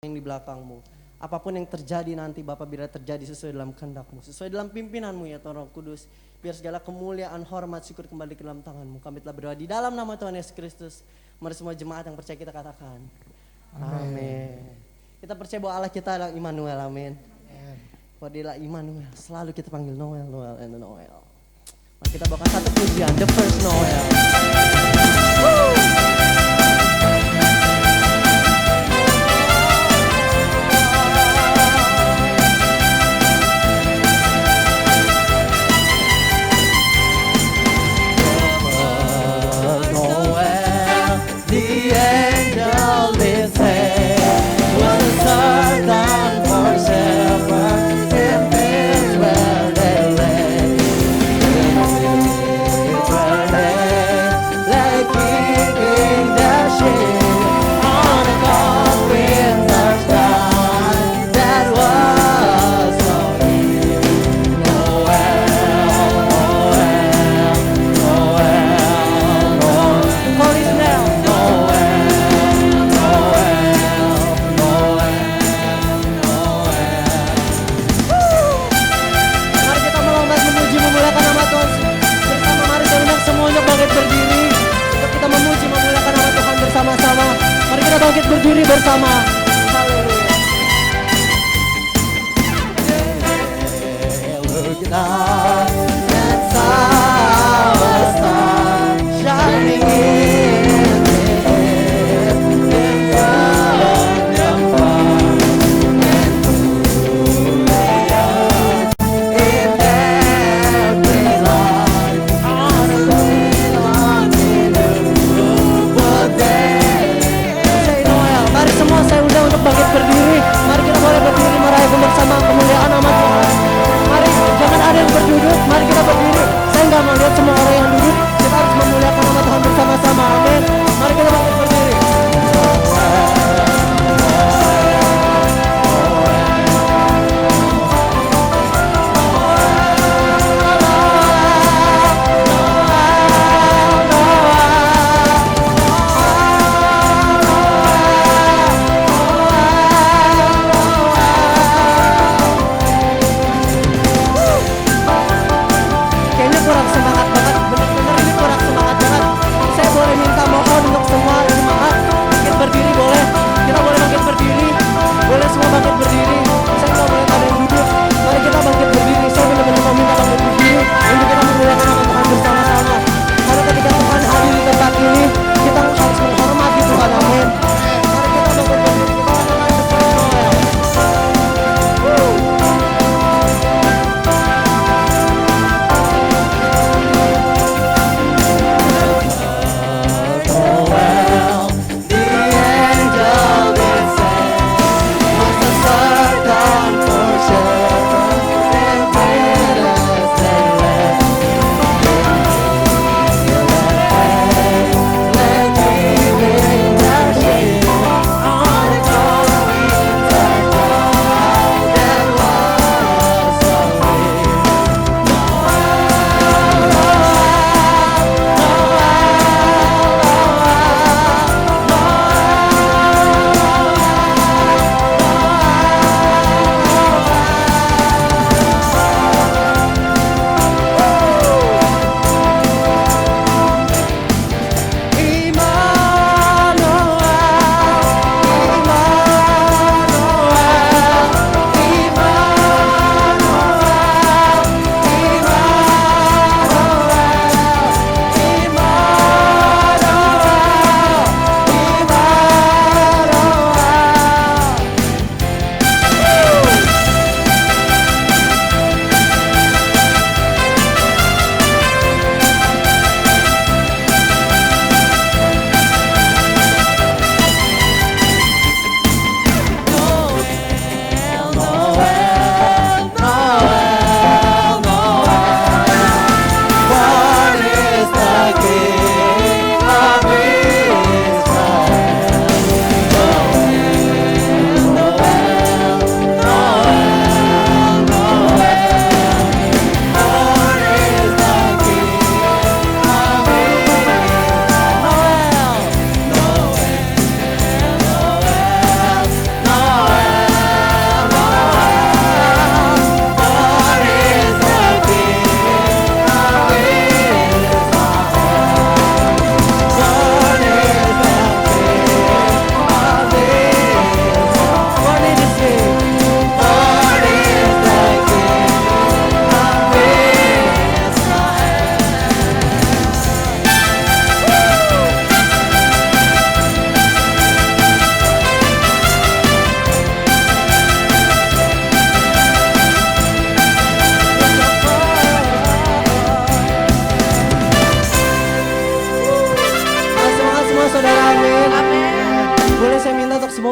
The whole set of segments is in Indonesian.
yang di belakangmu. Apapun yang terjadi nanti Bapak, biar terjadi sesuai dalam kehendak-Mu, sesuai dalam pimpinan-Mu ya Tuhan Roh Kudus. Biar segala kemuliaan, hormat, syukur kembali ke dalam tangan-Mu. Kami telah berdoa di dalam nama Tuhan Yesus Kristus. Mari semua jemaat yang percaya kita katakan amin. Kita percaya bahwa Allah kita adalah Immanuel, amin. Bahwa Dia adalah Immanuel, selalu kita panggil Noel, Noel, and Noel. Mari kita bawakan satu pujian, The First Noel. Bangkit berdiri bersama. Berdiri, mari kita boleh berdiri merayakan bersama kemuliaan nama Tuhan. Mari, jangan ada yang berdiri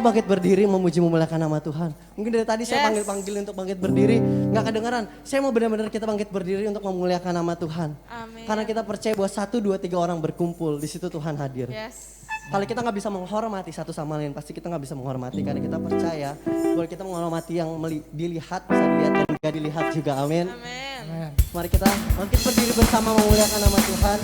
bangkit berdiri memuji memuliakan nama Tuhan. Mungkin dari tadi saya panggil untuk bangkit berdiri, nggak kedengaran. Saya mau benar-benar kita bangkit berdiri untuk memuliakan nama Tuhan. Amin. Karena kita percaya bahwa 1, 2, 3 orang berkumpul, di situ Tuhan hadir. Yes. Kalau kita nggak bisa menghormati satu sama lain, pasti kita nggak bisa menghormati. Karena kita percaya bahwa kita menghormati yang dilihat, bisa dilihat dan tidak dilihat juga. Amin. Amin. Mari kita bangkit berdiri bersama memuliakan nama Tuhan.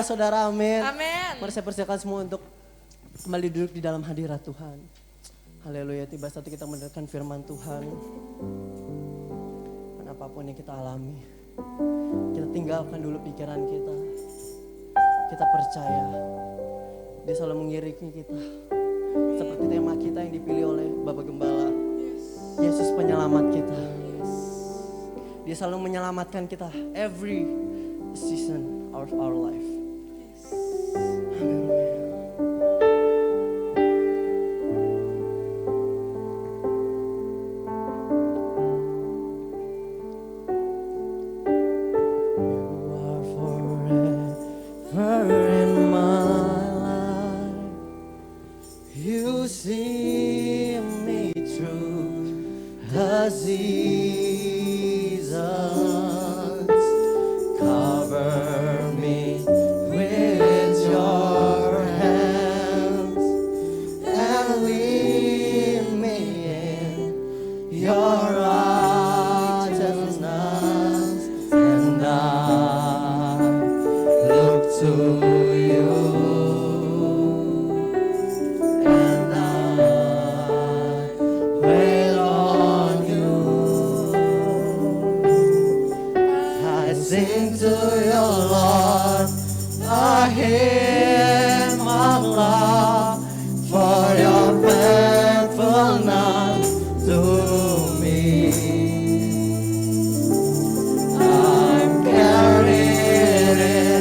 Saudara, amin. Amin. Mari saya persilakan semua untuk kembali duduk di dalam hadirat Tuhan. Haleluya, tiba saat kita mendengarkan firman Tuhan. Dan apapun yang kita alami, kita tinggalkan dulu pikiran kita. Kita percaya, Dia selalu mengiringi kita. Seperti tema kita yang dipilih oleh Bapak Gembala. Yesus penyelamat kita. Dia selalu menyelamatkan kita every season of our life. I'm carried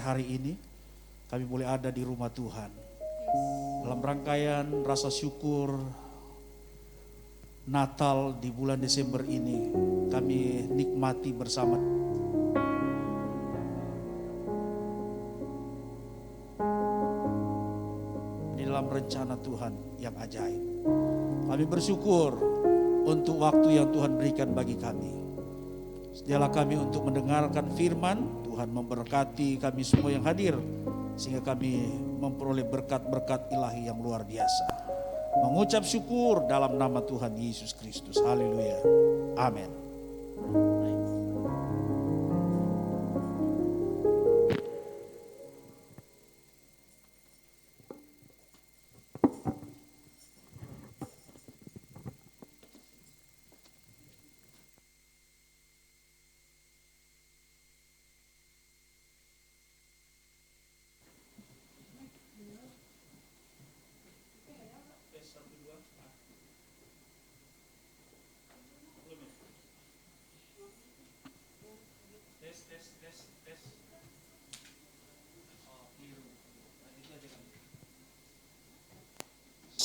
hari ini kami boleh ada di rumah Tuhan. Dalam rangkaian rasa syukur Natal di bulan Desember ini, kami nikmati bersama. Di dalam rencana Tuhan yang ajaib. Kami bersyukur untuk waktu yang Tuhan berikan bagi kami. Sedialah kami untuk mendengarkan firman. Tuhan memberkati kami semua yang hadir, sehingga kami memperoleh berkat-berkat ilahi yang luar biasa. Mengucap syukur dalam nama Tuhan Yesus Kristus. Haleluya. Amin.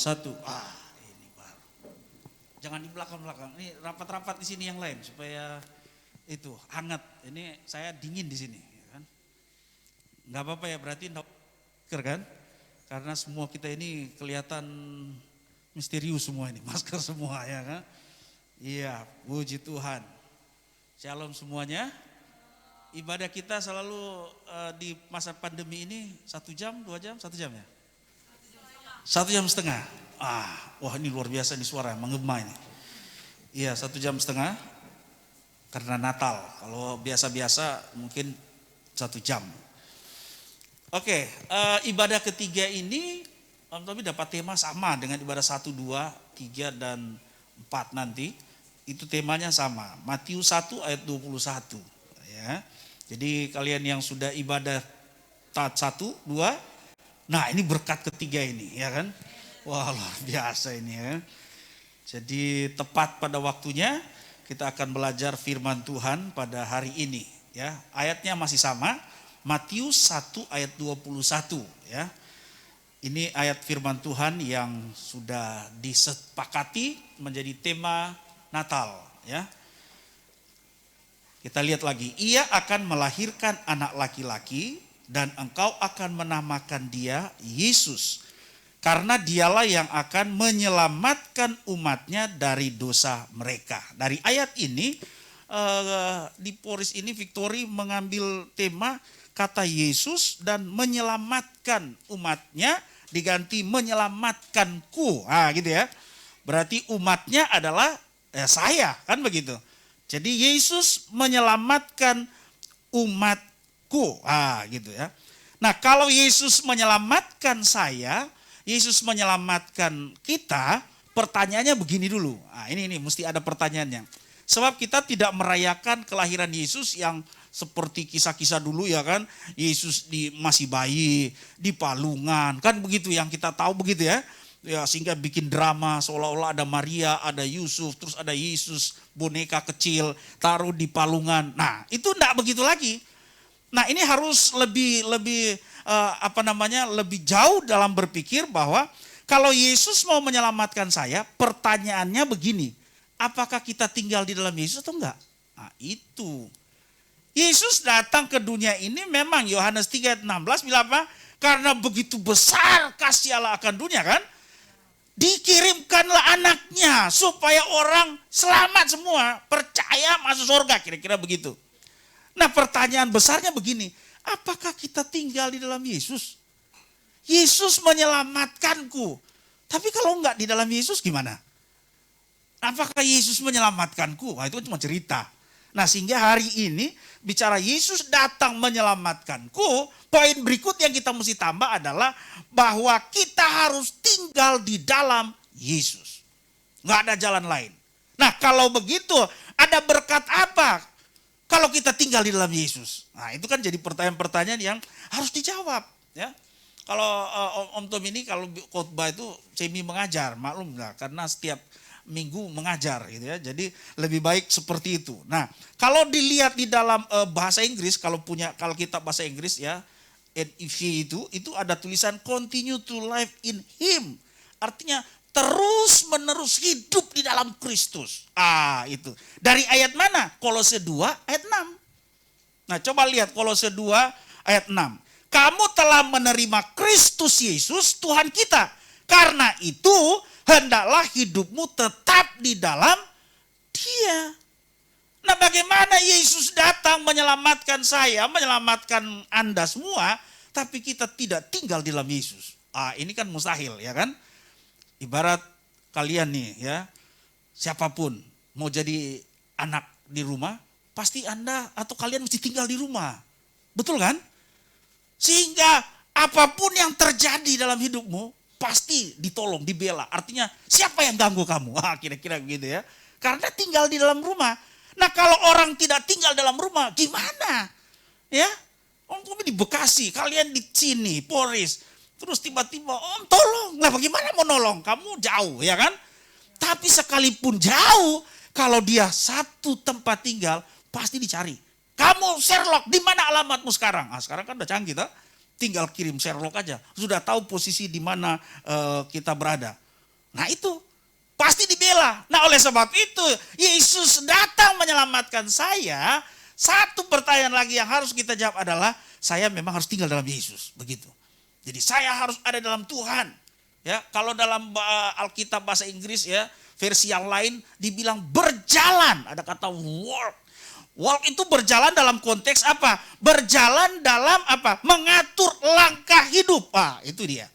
Satu. Ini baru. Jangan di belakang-belakang. Ini rapat-rapat di sini yang lain supaya itu hangat. Ini saya dingin di sini, kan? Nggak apa-apa ya, berarti masker kan? Karena semua kita ini kelihatan misterius semua ini, masker semua ya kan? Iya, puji Tuhan. Shalom semuanya. Ibadah kita selalu di masa pandemi ini 1 jam, 2 jam, 1 jam ya? 1,5 jam. Wah ini luar biasa nih suara, menggema ini. Iya 1,5 jam karena Natal. Kalau biasa-biasa mungkin 1 jam. Oke, ibadah ketiga ini Om Tommy dapat tema sama dengan ibadah 1, 2, 3 dan 4 nanti. Itu temanya sama, Matius 1 ayat 21 ya. Jadi kalian yang sudah ibadah taat 1, 2, nah ini berkat ketiga ini ya kan. Wah luar biasa ini ya. Jadi tepat pada waktunya kita akan belajar firman Tuhan pada hari ini ya. Ayatnya masih sama, Matius 1 ayat 21 ya. Ini ayat firman Tuhan yang sudah disepakati menjadi tema Natal ya. Kita lihat lagi, ia akan melahirkan anak laki-laki dan engkau akan menamakan dia Yesus. Karena dialah yang akan menyelamatkan umatnya dari dosa mereka. Dari ayat ini, di Poris ini Victory mengambil tema kata Yesus dan menyelamatkan umatnya diganti menyelamatkanku. Gitu ya. Berarti umatnya adalah saya, kan begitu. Jadi Yesus menyelamatkan umatku. Gitu ya. Nah, kalau Yesus menyelamatkan saya, Yesus menyelamatkan kita, pertanyaannya begini dulu. Ini mesti ada pertanyaannya. Sebab kita tidak merayakan kelahiran Yesus yang seperti kisah-kisah dulu ya kan. Yesus masih bayi, di palungan, kan begitu yang kita tahu begitu ya. Ya sehingga bikin drama seolah-olah ada Maria, ada Yusuf, terus ada Yesus boneka kecil taruh di palungan. Nah, itu enggak begitu lagi. Nah, ini harus lebih jauh dalam berpikir bahwa kalau Yesus mau menyelamatkan saya, pertanyaannya begini, apakah kita tinggal di dalam Yesus atau enggak? Nah, itu. Yesus datang ke dunia ini memang Yohanes 3 ayat 16 bilang apa? Karena begitu besar kasih Allah akan dunia kan? Dikirimkanlah anaknya supaya orang selamat semua, percaya masuk surga, kira-kira begitu. Nah pertanyaan besarnya begini, apakah kita tinggal di dalam Yesus? Yesus menyelamatkanku, tapi kalau enggak di dalam Yesus gimana? Apakah Yesus menyelamatkanku? Itu cuma cerita. Nah sehingga hari ini bicara Yesus datang menyelamatkanku, poin berikut yang kita mesti tambah adalah bahwa kita harus tinggal di dalam Yesus. Nggak ada jalan lain. Nah kalau begitu ada berkat apa kalau kita tinggal di dalam Yesus? Nah itu kan jadi pertanyaan-pertanyaan yang harus dijawab. Ya. Kalau Om Tom ini kalau khotbah itu semi mengajar, maklum lah karena setiap minggu mengajar gitu ya. Jadi lebih baik seperti itu. Nah, kalau dilihat di dalam bahasa Inggris, kalau kitab bahasa Inggris ya, NIV itu ada tulisan continue to live in Him. Artinya terus menerus hidup di dalam Kristus. Itu. Dari ayat mana? Kolose 2 ayat 6. Nah coba lihat Kolose 2 ayat 6. Kamu telah menerima Kristus Yesus Tuhan kita. Karena itu hendaklah hidupmu tetap di dalam Dia. Nah bagaimana Yesus datang menyelamatkan saya, menyelamatkan Anda semua, tapi kita tidak tinggal di dalam Yesus. Ini kan mustahil ya kan. Ibarat kalian nih ya, siapapun mau jadi anak di rumah, pasti Anda atau kalian mesti tinggal di rumah. Betul kan? Sehingga apapun yang terjadi dalam hidupmu, pasti ditolong, dibela. Artinya siapa yang ganggu kamu? Kira-kira begitu ya. Karena tinggal di dalam rumah. Nah kalau orang tidak tinggal dalam rumah, gimana? Ya, kamu di Bekasi, kalian di sini, Polres. Terus tiba-tiba, om tolong. Nah bagaimana mau nolong? Kamu jauh ya kan? Tapi sekalipun jauh, kalau dia satu tempat tinggal, pasti dicari. Kamu Sherlock, di mana alamatmu sekarang? Sekarang kan udah canggih toh. Tinggal kirim Sherlock aja. Sudah tahu posisi di mana kita berada. Nah itu, pasti dibela. Nah oleh sebab itu, Yesus datang menyelamatkan saya. Satu pertanyaan lagi yang harus kita jawab adalah, saya memang harus tinggal dalam Yesus. Begitu. Jadi saya harus ada dalam Tuhan. Ya, kalau dalam Alkitab bahasa Inggris ya, versi yang lain dibilang berjalan, ada kata walk. Walk itu berjalan dalam konteks apa? Berjalan dalam apa? Mengatur langkah hidup. Itu dia.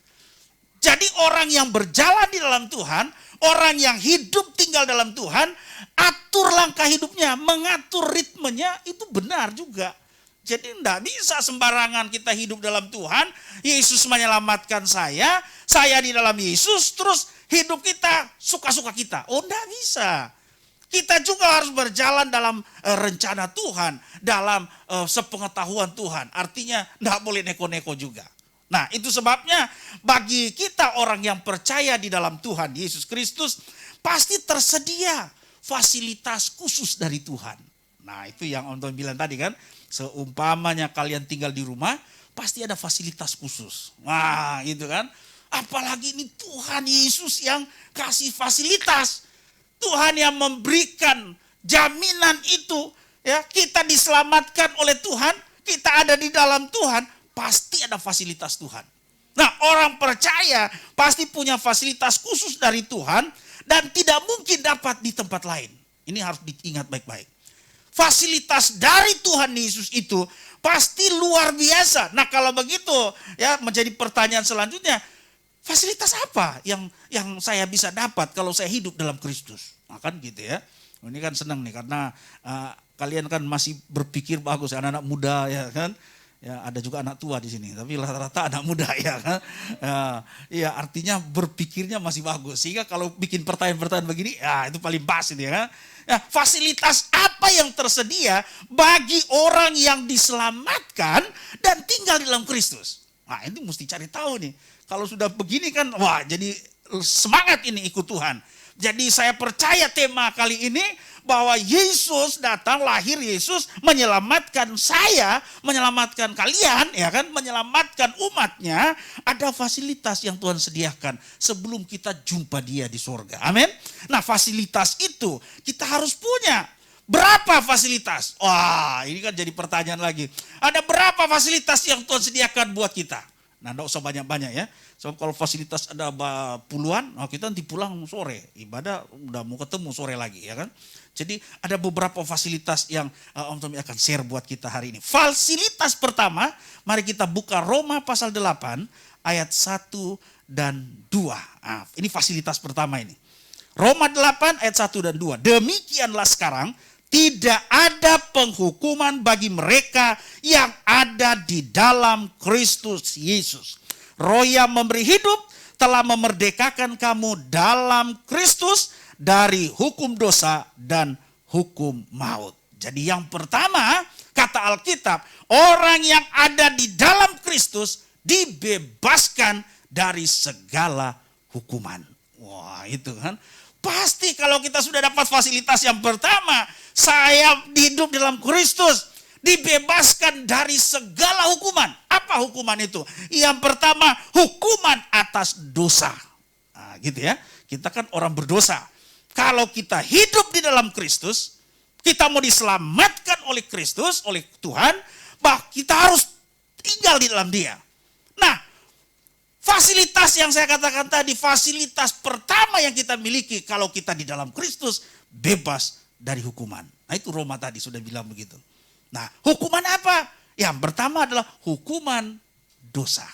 Jadi orang yang berjalan di dalam Tuhan, orang yang hidup tinggal dalam Tuhan, atur langkah hidupnya, mengatur ritmenya, itu benar juga. Jadi tidak bisa sembarangan kita hidup dalam Tuhan, Yesus menyelamatkan saya di dalam Yesus, terus hidup kita suka-suka kita. Tidak bisa. Kita juga harus berjalan dalam rencana Tuhan, dalam sepengetahuan Tuhan. Artinya tidak boleh neko-neko juga. Nah itu sebabnya bagi kita orang yang percaya di dalam Tuhan Yesus Kristus, pasti tersedia fasilitas khusus dari Tuhan. Nah itu yang Om Tom bilang tadi kan, seumpamanya kalian tinggal di rumah, pasti ada fasilitas khusus. Wah itu kan, apalagi ini Tuhan Yesus yang kasih fasilitas. Tuhan yang memberikan jaminan itu, ya kita diselamatkan oleh Tuhan, kita ada di dalam Tuhan, pasti ada fasilitas Tuhan. Nah orang percaya pasti punya fasilitas khusus dari Tuhan dan tidak mungkin dapat di tempat lain. Ini harus diingat baik-baik. Fasilitas dari Tuhan Yesus itu pasti luar biasa. Nah kalau begitu ya menjadi pertanyaan selanjutnya, fasilitas apa yang saya bisa dapat kalau saya hidup dalam Kristus? Nah kan gitu ya. Ini kan senang nih karena kalian kan masih berpikir bagus, anak-anak muda ya kan. Ya ada juga anak tua di sini, tapi rata-rata anak muda ya kan. Ya artinya berpikirnya masih bagus. Sehingga kalau bikin pertanyaan-pertanyaan begini, ya itu paling pas ini ya kan. Ya, fasilitas apa yang tersedia bagi orang yang diselamatkan dan tinggal di dalam Kristus? Nah ini mesti cari tahu nih. Kalau sudah begini kan, wah jadi semangat ini ikut Tuhan. Jadi saya percaya tema kali ini bahwa Yesus datang, lahir Yesus menyelamatkan saya, menyelamatkan kalian, ya kan, menyelamatkan umatnya. Ada fasilitas yang Tuhan sediakan sebelum kita jumpa Dia di sorga. Amin. Nah fasilitas itu kita harus punya. Berapa fasilitas? Wah ini kan jadi pertanyaan lagi. Ada berapa fasilitas yang Tuhan sediakan buat kita? Nah, tidak usah banyak-banyak ya. Sebab kalau fasilitas ada puluhan, kita nanti pulang sore. Ibadah udah mau ketemu sore lagi ya kan. Jadi ada beberapa fasilitas yang Om Tommy akan share buat kita hari ini. Fasilitas pertama, mari kita buka Roma pasal 8 ayat 1 dan 2. Nah, ini fasilitas pertama ini. Roma 8 ayat 1 dan 2. Demikianlah sekarang tidak ada penghukuman bagi mereka yang ada di dalam Kristus Yesus. Roh yang memberi hidup telah memerdekakan kamu dalam Kristus dari hukum dosa dan hukum maut. Jadi yang pertama, kata Alkitab, orang yang ada di dalam Kristus dibebaskan dari segala hukuman. Wah itu kan. Pasti kalau kita sudah dapat fasilitas yang pertama, saya hidup dalam Kristus Dibebaskan dari segala hukuman. Apa hukuman itu? Yang pertama, hukuman atas dosa. Nah, gitu ya. Kita kan orang berdosa. Kalau kita hidup di dalam Kristus, kita mau diselamatkan oleh Kristus, oleh Tuhan, kita harus tinggal di dalam Dia. Nah, fasilitas yang saya katakan tadi, fasilitas pertama yang kita miliki kalau kita di dalam Kristus, bebas dari hukuman. Nah, itu Roma tadi sudah bilang begitu. Nah, hukuman apa? Yang pertama adalah hukuman dosa.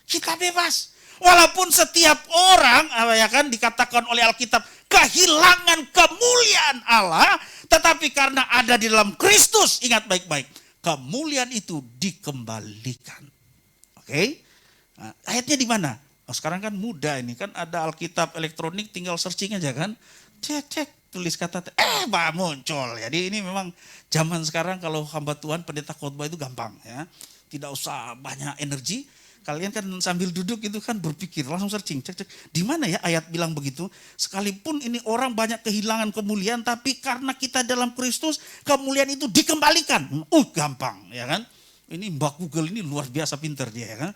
Kita bebas. Walaupun setiap orang, ya kan, dikatakan oleh Alkitab, kehilangan kemuliaan Allah, tetapi karena ada di dalam Kristus, ingat baik-baik, kemuliaan itu dikembalikan. Oke? Nah, ayatnya di mana? Oh, sekarang kan mudah ini, kan ada Alkitab elektronik, tinggal searching aja kan. Cek. Tulis kata, muncul. Jadi ini memang zaman sekarang kalau hamba Tuhan, pendeta khotbah itu gampang ya. Tidak usah banyak energi. Kalian kan sambil duduk itu kan berpikir, langsung searching, cek. Di mana ya ayat bilang begitu? Sekalipun ini orang banyak kehilangan kemuliaan, tapi karena kita dalam Kristus, kemuliaan itu dikembalikan. Gampang ya kan. Ini Mbak Google ini luar biasa pintar dia ya kan.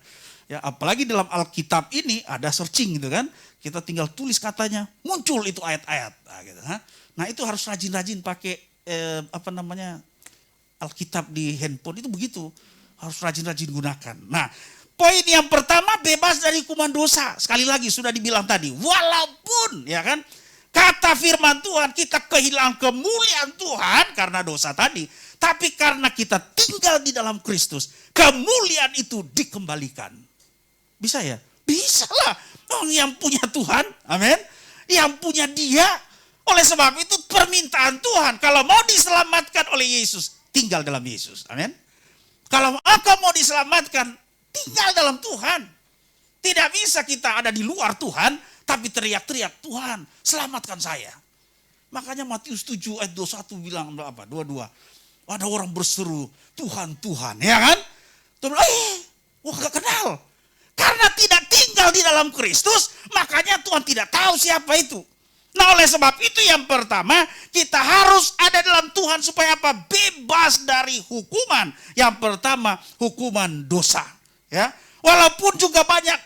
Ya, apalagi dalam Alkitab ini ada searching gitu kan. Kita tinggal tulis katanya, muncul itu ayat-ayat. Nah, gitu, nah itu harus rajin-rajin pakai Alkitab di handphone itu begitu. Harus rajin-rajin gunakan. Nah, poin yang pertama bebas dari hukuman dosa. Sekali lagi sudah dibilang tadi, walaupun ya kan kata firman Tuhan kita kehilangan kemuliaan Tuhan karena dosa tadi. Tapi karena kita tinggal di dalam Kristus, kemuliaan itu dikembalikan. Bisa ya? Bisa lah. Yang punya Tuhan, amin. Yang punya Dia. Oleh sebab itu permintaan Tuhan, kalau mau diselamatkan oleh Yesus, tinggal dalam Yesus, amin. Kalau engkau mau diselamatkan, tinggal dalam Tuhan. Tidak bisa kita ada di luar Tuhan, tapi teriak-teriak, Tuhan selamatkan saya. Makanya Matius 7 ayat 21 bilang apa? 22. Ada orang berseru, Tuhan, Tuhan, ya kan? Tuhan, gak kenal. Karena tidak tinggal di dalam Kristus, makanya Tuhan tidak tahu siapa itu. Nah, oleh sebab itu yang pertama, kita harus ada dalam Tuhan supaya apa? Bebas dari hukuman. Yang pertama, hukuman dosa. Ya, walaupun juga banyak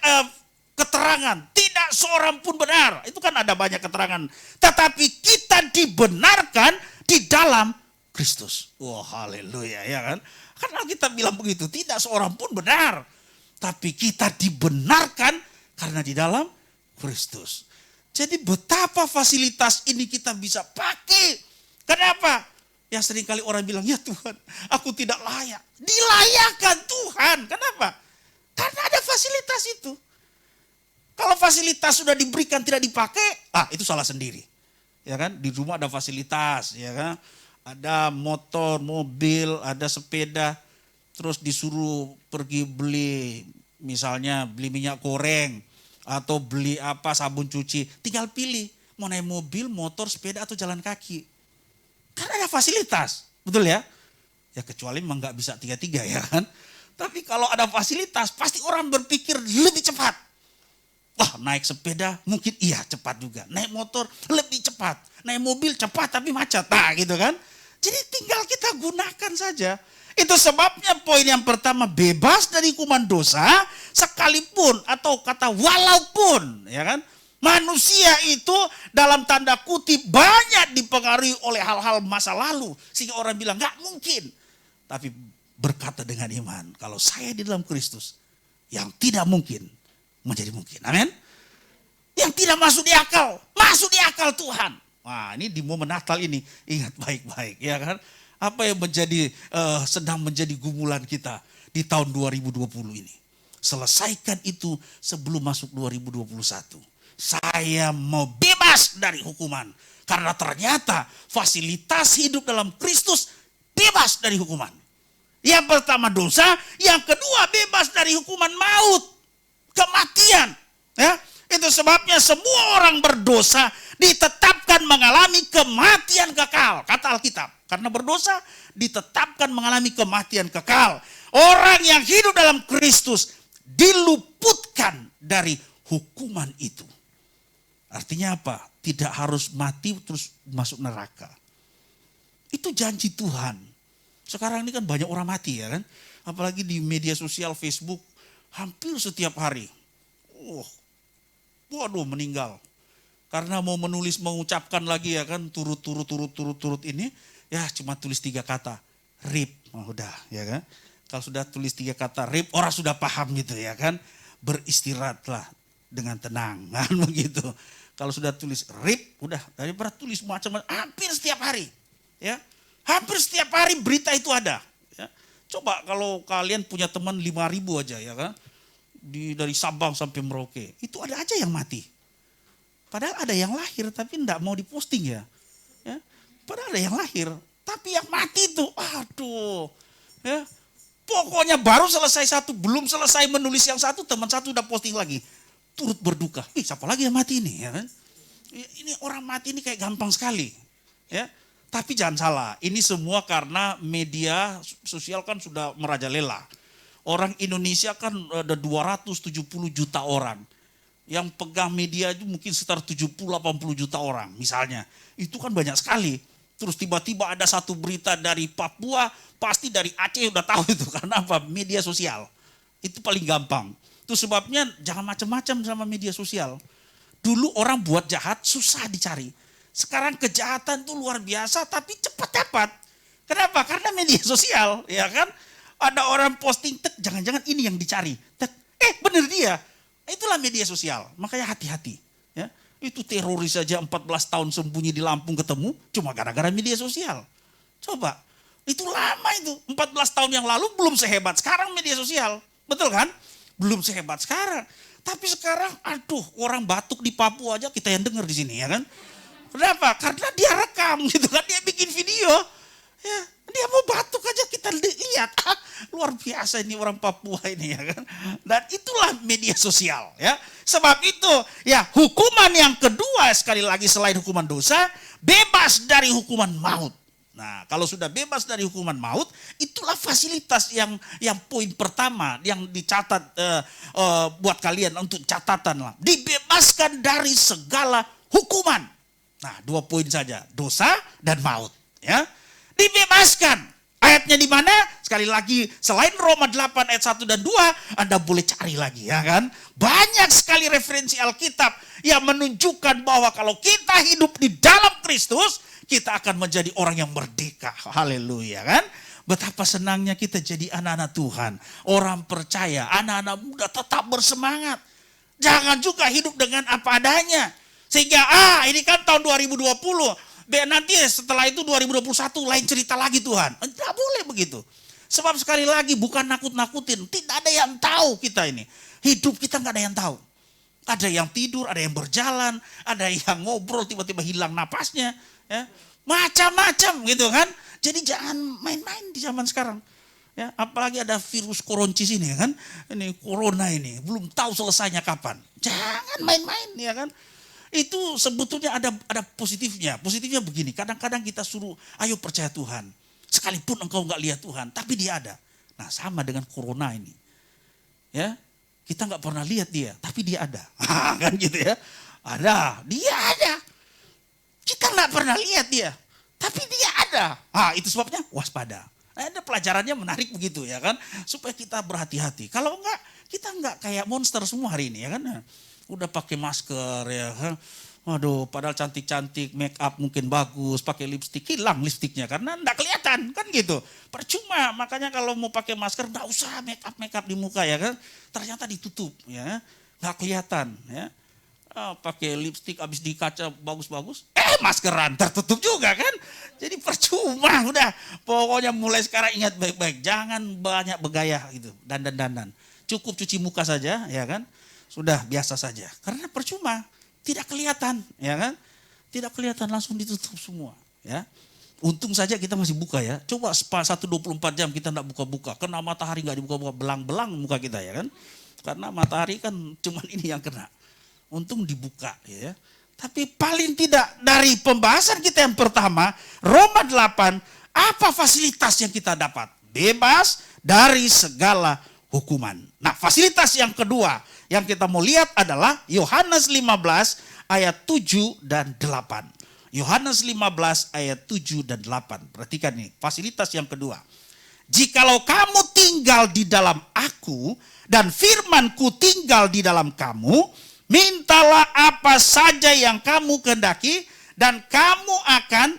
keterangan, tidak seorang pun benar. Itu kan ada banyak keterangan. Tetapi kita dibenarkan di dalam Kristus. Wah, haleluya ya kan? Kan Alkitab bilang begitu, tidak seorang pun benar. Tapi kita dibenarkan karena di dalam Kristus. Jadi betapa fasilitas ini kita bisa pakai. Kenapa? Ya seringkali orang bilang, ya Tuhan, aku tidak layak. Dilayakkan Tuhan. Kenapa? Karena ada fasilitas itu. Kalau fasilitas sudah diberikan tidak dipakai, itu salah sendiri. Ya kan? Di rumah ada fasilitas, ya kan? Ada motor, mobil, ada sepeda. Terus disuruh pergi beli, misalnya beli minyak goreng atau beli sabun cuci, tinggal pilih mau naik mobil, motor, sepeda atau jalan kaki. Karena ada fasilitas, betul ya? Ya kecuali memang nggak bisa tiga-tiga ya kan. Tapi kalau ada fasilitas pasti orang berpikir lebih cepat. Wah, naik sepeda mungkin iya cepat juga, naik motor lebih cepat, naik mobil cepat tapi macet, gitu kan. Jadi tinggal kita gunakan saja. Itu sebabnya poin yang pertama bebas dari hukuman dosa sekalipun atau kata walaupun ya kan manusia itu dalam tanda kutip banyak dipengaruhi oleh hal-hal masa lalu sehingga orang bilang nggak mungkin. Tapi berkata dengan iman kalau saya di dalam Kristus yang tidak mungkin menjadi mungkin. Amin. Yang tidak masuk di akal Tuhan. Wah, ini di momen Natal ini ingat baik-baik ya kan. Apa yang sedang menjadi gumulan kita di tahun 2020 ini. Selesaikan itu sebelum masuk 2021. Saya mau bebas dari hukuman. Karena ternyata fasilitas hidup dalam Kristus bebas dari hukuman. Yang pertama dosa, yang kedua bebas dari hukuman maut. Kematian. Ya, itu sebabnya semua orang berdosa ditetapkan mengalami kematian kekal. Kata Alkitab. Karena berdosa ditetapkan mengalami kematian kekal. Orang yang hidup dalam Kristus diluputkan dari hukuman itu. Artinya apa? Tidak harus mati terus masuk neraka. Itu janji Tuhan. Sekarang ini kan banyak orang mati ya kan. Apalagi di media sosial Facebook hampir setiap hari. Waduh meninggal. Karena mau menulis mengucapkan lagi ya kan turut ini ya cuma tulis 3 kata. RIP. Udah ya kan. Kalau sudah tulis 3 kata RIP orang sudah paham gitu ya kan. Beristirahatlah dengan tenang kan begitu. Kalau sudah tulis RIP udah daripada tulis macam-macam hampir setiap hari ya. Hampir setiap hari berita itu ada ya. Coba kalau kalian punya teman 5.000 aja ya kan. Dari Sabang sampai Merauke itu ada aja yang mati. Padahal ada yang lahir tapi enggak mau diposting ya. Padahal ada yang lahir tapi yang mati itu aduh ya. Pokoknya baru selesai satu, belum selesai menulis yang satu, teman satu udah posting lagi. Turut berduka. Siapa lagi yang mati ini ya kan? Ini orang mati ini kayak gampang sekali. Ya. Tapi jangan salah, ini semua karena media sosial kan sudah merajalela. Orang Indonesia kan ada 270 juta orang. Yang pegang media itu mungkin sekitar 70-80 juta orang misalnya. Itu kan banyak sekali. Terus tiba-tiba ada satu berita dari Papua, pasti dari Aceh udah tahu itu. Karena apa? Media sosial. Itu paling gampang. Itu sebabnya jangan macam-macam sama media sosial. Dulu orang buat jahat susah dicari. Sekarang kejahatan itu luar biasa tapi cepat dapat. Kenapa? Karena media sosial. Ya kan? Ada orang posting, jangan-jangan ini yang dicari. Bener dia. Itulah media sosial, makanya hati-hati. Ya. Itu teroris saja 14 tahun sembunyi di Lampung ketemu, cuma gara-gara media sosial. Coba, itu lama itu, 14 tahun yang lalu belum sehebat sekarang media sosial. Betul kan? Belum sehebat sekarang. Tapi sekarang, orang batuk di Papua aja kita yang dengar di sini ya kan. Kenapa? Karena dia rekam gitu kan, dia bikin video. Ya, dia mau batuk aja kita lihat. Luar biasa ini orang Papua ini ya kan. Dan itulah media sosial ya. Sebab itu ya hukuman yang kedua sekali lagi selain hukuman dosa, bebas dari hukuman maut. Nah, kalau sudah bebas dari hukuman maut, itulah fasilitas yang poin pertama yang dicatat buat kalian untuk catatan lah. Dibebaskan dari segala hukuman. Nah, 2 poin saja, dosa dan maut ya. Dibebaskan. Ayatnya di mana? Sekali lagi selain Roma 8 ayat 1 dan 2, Anda boleh cari lagi ya kan. Banyak sekali referensi Alkitab yang menunjukkan bahwa kalau kita hidup di dalam Kristus, kita akan menjadi orang yang merdeka. Haleluya kan. Betapa senangnya kita jadi anak-anak Tuhan. Orang percaya, anak-anak muda tetap bersemangat. Jangan juga hidup dengan apa adanya. Sehingga ini kan tahun 2020. Nanti setelah itu 2021 lain cerita lagi Tuhan. Tidak boleh begitu. Sebab sekali lagi bukan nakut-nakutin. Tidak ada yang tahu kita ini. Hidup kita nggak ada yang tahu. Ada yang tidur, ada yang berjalan, ada yang ngobrol tiba-tiba hilang napasnya. Ya. Macam-macam gitu kan. Jadi jangan main-main di zaman sekarang. Ya, apalagi ada virus koroncis ini kan. Ini corona ini. Belum tahu selesainya kapan. Jangan main-main ya kan. Itu sebetulnya ada positifnya. Positifnya begini, kadang-kadang kita suruh, ayo percaya Tuhan. Sekalipun engkau enggak lihat Tuhan, tapi dia ada. Nah sama dengan corona ini. Ya, kita enggak pernah lihat dia, tapi dia ada. Kan gitu ya. Ada, dia ada. Kita enggak pernah lihat dia, tapi dia ada. Itu sebabnya waspada. Ada pelajarannya menarik begitu ya kan. Supaya kita berhati-hati. Kalau enggak, kita enggak kayak monster semua hari ini ya kan. Udah pakai masker ya kan. Waduh, padahal cantik-cantik, make up mungkin bagus, pakai lipstik, hilang lipstiknya karena enggak kelihatan kan gitu. Percuma, makanya kalau mau pakai masker enggak usah make up di muka ya kan. Ternyata ditutup ya, enggak kelihatan ya. Pakai lipstik habis di kaca bagus-bagus, maskeran tertutup juga kan. Jadi percuma, udah. Pokoknya mulai sekarang ingat baik-baik, jangan banyak bergaya gitu, dandan-dandan. Cukup cuci muka saja ya kan. Sudah biasa saja. Karena percuma, tidak kelihatan, ya kan? Tidak kelihatan, langsung ditutup semua, ya. Untung saja kita masih buka ya. Coba 1-24 jam kita enggak buka-buka. Kena matahari enggak dibuka-buka, belang-belang muka kita ya kan. Karena matahari kan cuman ini yang kena. Untung dibuka ya. Tapi paling tidak dari pembahasan kita yang pertama, Roma 8, apa fasilitas yang kita dapat? Bebas dari segala hukuman. Nah, fasilitas yang kedua yang kita mau lihat adalah Yohanes 15 ayat 7 dan 8. Yohanes 15 ayat 7 dan 8. Perhatikan nih, fasilitas yang kedua. Jikalau kamu tinggal di dalam aku dan firman-Ku tinggal di dalam kamu, mintalah apa saja yang kamu kehendaki dan kamu akan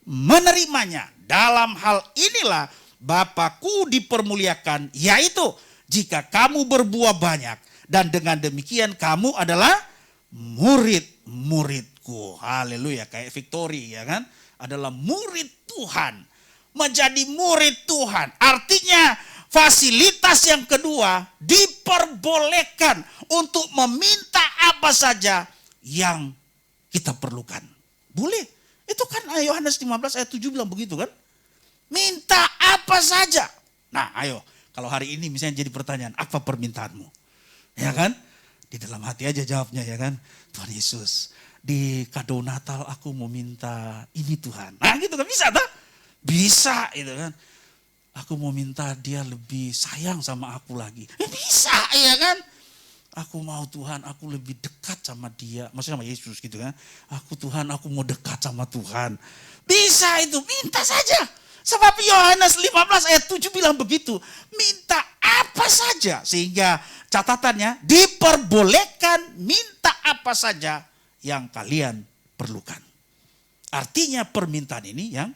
menerimanya. Dalam hal inilah Bapa-Ku dipermuliakan, yaitu jika kamu berbuah banyak, dan dengan demikian kamu adalah murid-muridku. Haleluya, kayak Victory ya kan, adalah murid Tuhan. Menjadi murid Tuhan artinya fasilitas yang kedua, diperbolehkan untuk meminta apa saja yang kita perlukan. Boleh. Itu kan Yohanes 15 ayat 7 bilang begitu kan. Minta apa saja. Nah ayo, kalau hari ini misalnya jadi pertanyaan, apa permintaanmu? Ya kan? Di dalam hati aja jawabnya ya kan. Tuhan Yesus, di kado Natal aku mau minta ini Tuhan. Nah gitu kan, bisa tak? Bisa itu kan. Aku mau minta dia lebih sayang sama aku lagi. Bisa ya kan. Aku mau Tuhan, aku lebih dekat sama dia. Maksudnya sama Yesus gitu kan. Tuhan, aku mau dekat sama Tuhan. Bisa itu, minta saja. Sebab Yohanes 15 ayat 7 bilang begitu. Minta apa saja. Sehingga catatannya, diperbolehkan minta apa saja yang kalian perlukan. Artinya permintaan ini yang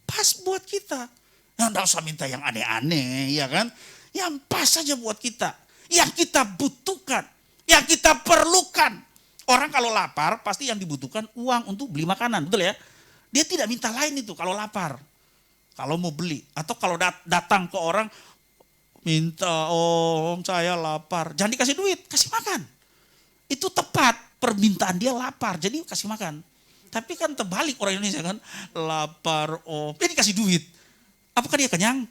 pas buat kita. Nggak usah minta yang aneh-aneh ya kan. Yang pas saja buat kita. Yang kita butuhkan, yang kita perlukan. Orang kalau lapar pasti yang dibutuhkan uang untuk beli makanan, betul ya? Dia tidak minta lain itu kalau lapar. Kalau mau beli atau kalau datang ke orang minta, om saya lapar. Jangan dikasih duit, kasih makan. Itu tepat, permintaan dia lapar, jadi kasih makan. Tapi kan terbalik orang Indonesia kan, lapar om, dia dikasih duit. Apakah dia kenyang?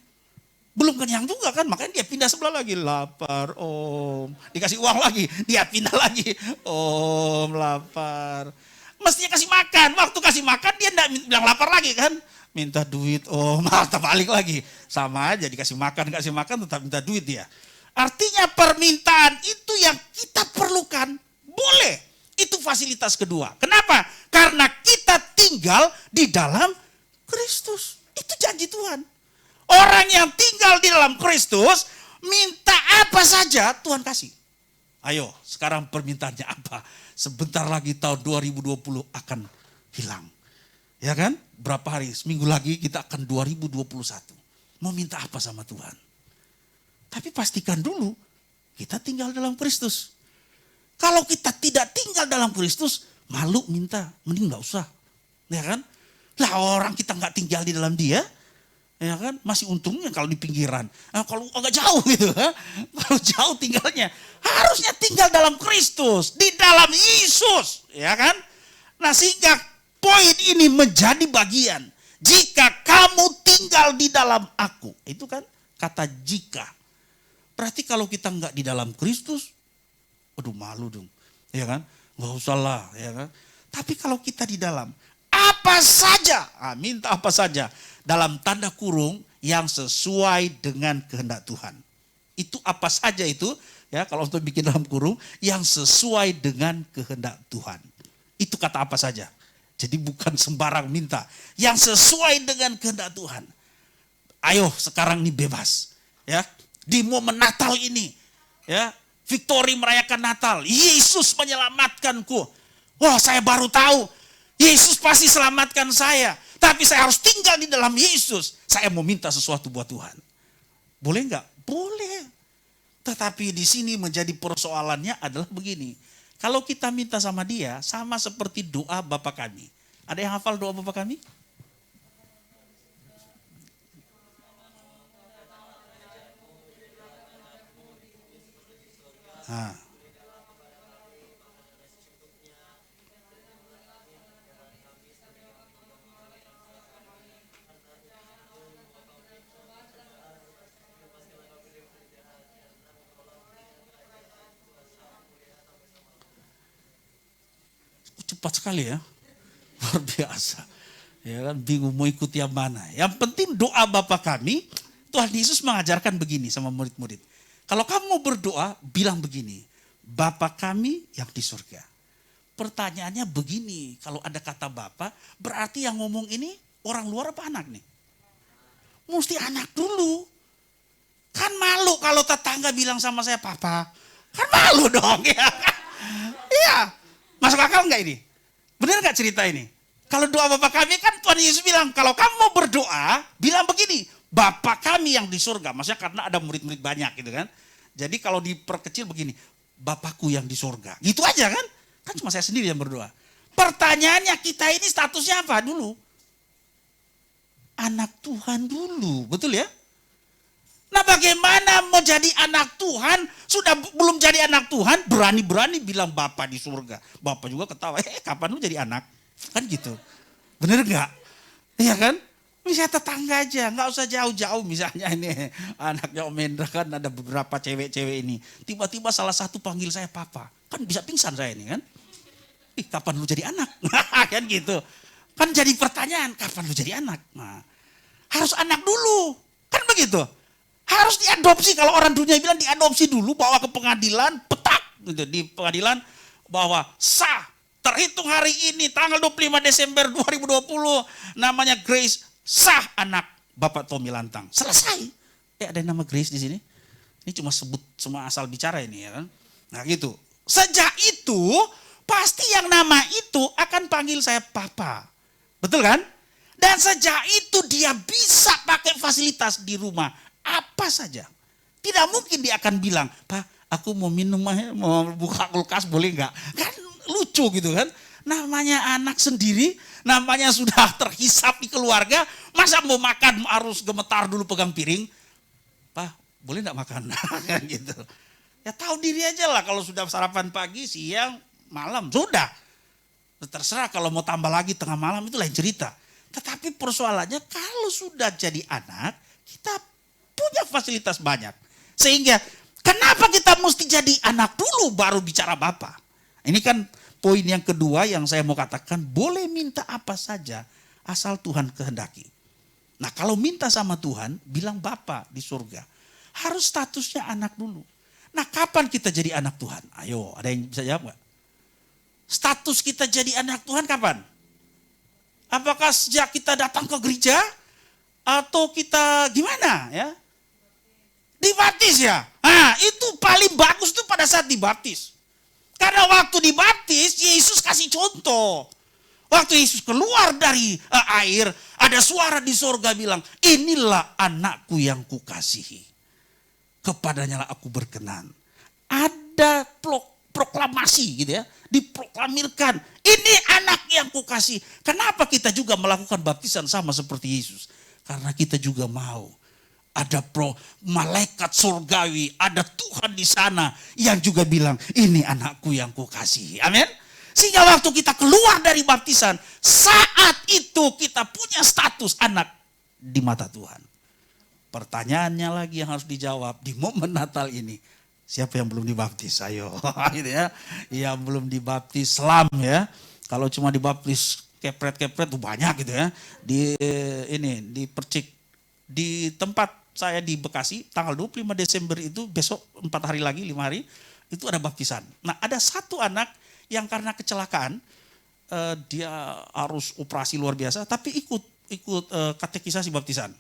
Belum kenyang juga kan, makanya dia pindah sebelah lagi. Lapar om, dikasih uang lagi, dia pindah lagi. Om lapar. Mestinya kasih makan, waktu kasih makan dia enggak bilang lapar lagi kan. Minta duit, om, terbalik lagi. Sama aja dikasih makan tetap minta duit dia. Artinya permintaan itu yang kita perlukan, boleh. Itu fasilitas kedua. Kenapa? Karena kita tinggal di dalam Kristus. Itu janji Tuhan. Orang yang tinggal di dalam Kristus, minta apa saja Tuhan kasih. Ayo, sekarang permintaannya apa? Sebentar lagi tahun 2020 akan hilang. Ya kan? Berapa hari? Seminggu lagi kita akan 2021. Mau minta apa sama Tuhan? Tapi pastikan dulu, kita tinggal dalam Kristus. Kalau kita tidak tinggal dalam Kristus, malu minta. Mending gak usah. Ya kan? Lah orang kita gak tinggal di dalam dia, ya kan, masih untungnya kalau di pinggiran. Nah, kalau agak jauh gitu, kalau jauh tinggalnya, harusnya tinggal dalam Kristus, di dalam Yesus, ya kan. Nah sehingga poin ini menjadi bagian. Jika kamu tinggal di dalam aku, itu kan kata jika. Berarti kalau kita nggak di dalam Kristus, aduh malu dong, ya kan, nggak usah lah, ya kan. Tapi kalau kita di dalam, apa saja, minta apa saja. Dalam tanda kurung yang sesuai dengan kehendak Tuhan. Itu apa saja itu, ya kalau untuk bikin dalam kurung, yang sesuai dengan kehendak Tuhan. Itu kata apa saja. Jadi bukan sembarang minta, yang sesuai dengan kehendak Tuhan. Ayo sekarang ini bebas, ya. Di momen Natal ini, ya, Victory merayakan Natal. Yesus menyelamatkanku. Wah, saya baru tahu. Yesus pasti selamatkan saya. Tapi saya harus tinggal di dalam Yesus. Saya mau minta sesuatu buat Tuhan. Boleh enggak? Boleh. Tetapi di sini menjadi persoalannya adalah begini. Kalau kita minta sama dia, sama seperti doa Bapa kami. Ada yang hafal doa Bapa kami? Nah. Cepat sekali ya, luar biasa. Ya kan, bingung mau ikut yang mana. Yang penting doa Bapa kami, Tuhan Yesus mengajarkan begini sama murid-murid. Kalau kamu mau berdoa, bilang begini, Bapa kami yang di surga. Pertanyaannya begini, kalau ada kata Bapa, berarti yang ngomong ini orang luar apa anak nih? Mesti anak dulu. Kan malu kalau tetangga bilang sama saya, papa. Kan malu dong ya. Iya. Masuk akal enggak ini? Benar enggak cerita ini? Kalau doa Bapa kami kan Tuhan Yesus bilang, kalau kamu mau berdoa, bilang begini, Bapa kami yang di surga. Maksudnya karena ada murid-murid banyak gitu kan. Jadi kalau diperkecil begini, Bapakku yang di surga. Gitu aja kan? Kan cuma saya sendiri yang berdoa. Pertanyaannya kita ini statusnya apa dulu? Anak Tuhan dulu, betul ya? Nah bagaimana mau jadi anak Tuhan, sudah belum jadi anak Tuhan, berani-berani bilang Bapa di surga. Bapak juga ketawa, kapan lu jadi anak? Kan gitu. Bener gak? Iya kan? Misalnya tetangga aja, gak usah jauh-jauh. Misalnya ini anaknya Om Hendra kan ada beberapa cewek-cewek ini. Tiba-tiba salah satu panggil saya Papa. Kan bisa pingsan saya ini kan. Kapan lu jadi anak? Kan gitu. Kan jadi pertanyaan, kapan lu jadi anak? Nah, harus anak dulu. Kan begitu. Harus diadopsi, kalau orang dunia bilang diadopsi dulu, bawa ke pengadilan, petak gitu, di pengadilan bahwa sah, terhitung hari ini tanggal 25 Desember 2020 namanya Grace, sah anak Bapak Tommy Lantang. Selesai. Ada nama Grace di sini. Ini cuma sebut, cuma asal bicara ini ya kan. Nah gitu. Sejak itu pasti yang nama itu akan panggil saya Papa. Betul kan? Dan sejak itu dia bisa pakai fasilitas di rumah. Apa saja. Tidak mungkin dia akan bilang, Pak aku mau minum, mau buka kulkas boleh enggak? Kan lucu gitu kan. Namanya anak sendiri, namanya sudah terhisap di keluarga. Masa mau makan harus gemetar dulu pegang piring. Pak boleh enggak makan? Kan gitu. Ya tahu diri aja lah kalau sudah sarapan pagi, siang, malam. Sudah. Terserah kalau mau tambah lagi tengah malam itu lain cerita. Tetapi persoalannya kalau sudah jadi anak, kita punya fasilitas banyak. Sehingga kenapa kita mesti jadi anak dulu baru bicara Bapa? Ini kan poin yang kedua yang saya mau katakan, boleh minta apa saja asal Tuhan kehendaki. Nah kalau minta sama Tuhan, bilang Bapa di surga. Harus statusnya anak dulu. Nah kapan kita jadi anak Tuhan? Ayo ada yang bisa jawab gak? Status kita jadi anak Tuhan kapan? Apakah sejak kita datang ke gereja? Atau kita gimana ya? Dibaptis ya. Nah, itu paling bagus itu pada saat dibaptis. Karena waktu dibaptis, Yesus kasih contoh. Waktu Yesus keluar dari air, ada suara di sorga bilang, inilah anakku yang kukasihi. Kepadanya lah aku berkenan. Ada proklamasi gitu ya. Diproklamirkan, ini anak yang kukasihi. Kenapa kita juga melakukan baptisan sama seperti Yesus? Karena kita juga mau. Ada malaikat surgawi, ada Tuhan di sana yang juga bilang, ini anakku yang kukasihi. Amin. Sehingga waktu kita keluar dari baptisan, saat itu kita punya status anak di mata Tuhan. Pertanyaannya lagi yang harus dijawab di momen Natal ini, siapa yang belum dibaptis? Ayo, gitu ya. Yang belum dibaptis selam ya. Kalau cuma dibaptis kepret-kepret tuh banyak gitu ya. Di Percik, di tempat saya di Bekasi, tanggal 25 Desember itu besok 4 hari lagi, 5 hari, itu ada baptisan. Nah ada satu anak yang karena kecelakaan, dia harus operasi luar biasa, tapi ikut katekisasi baptisan.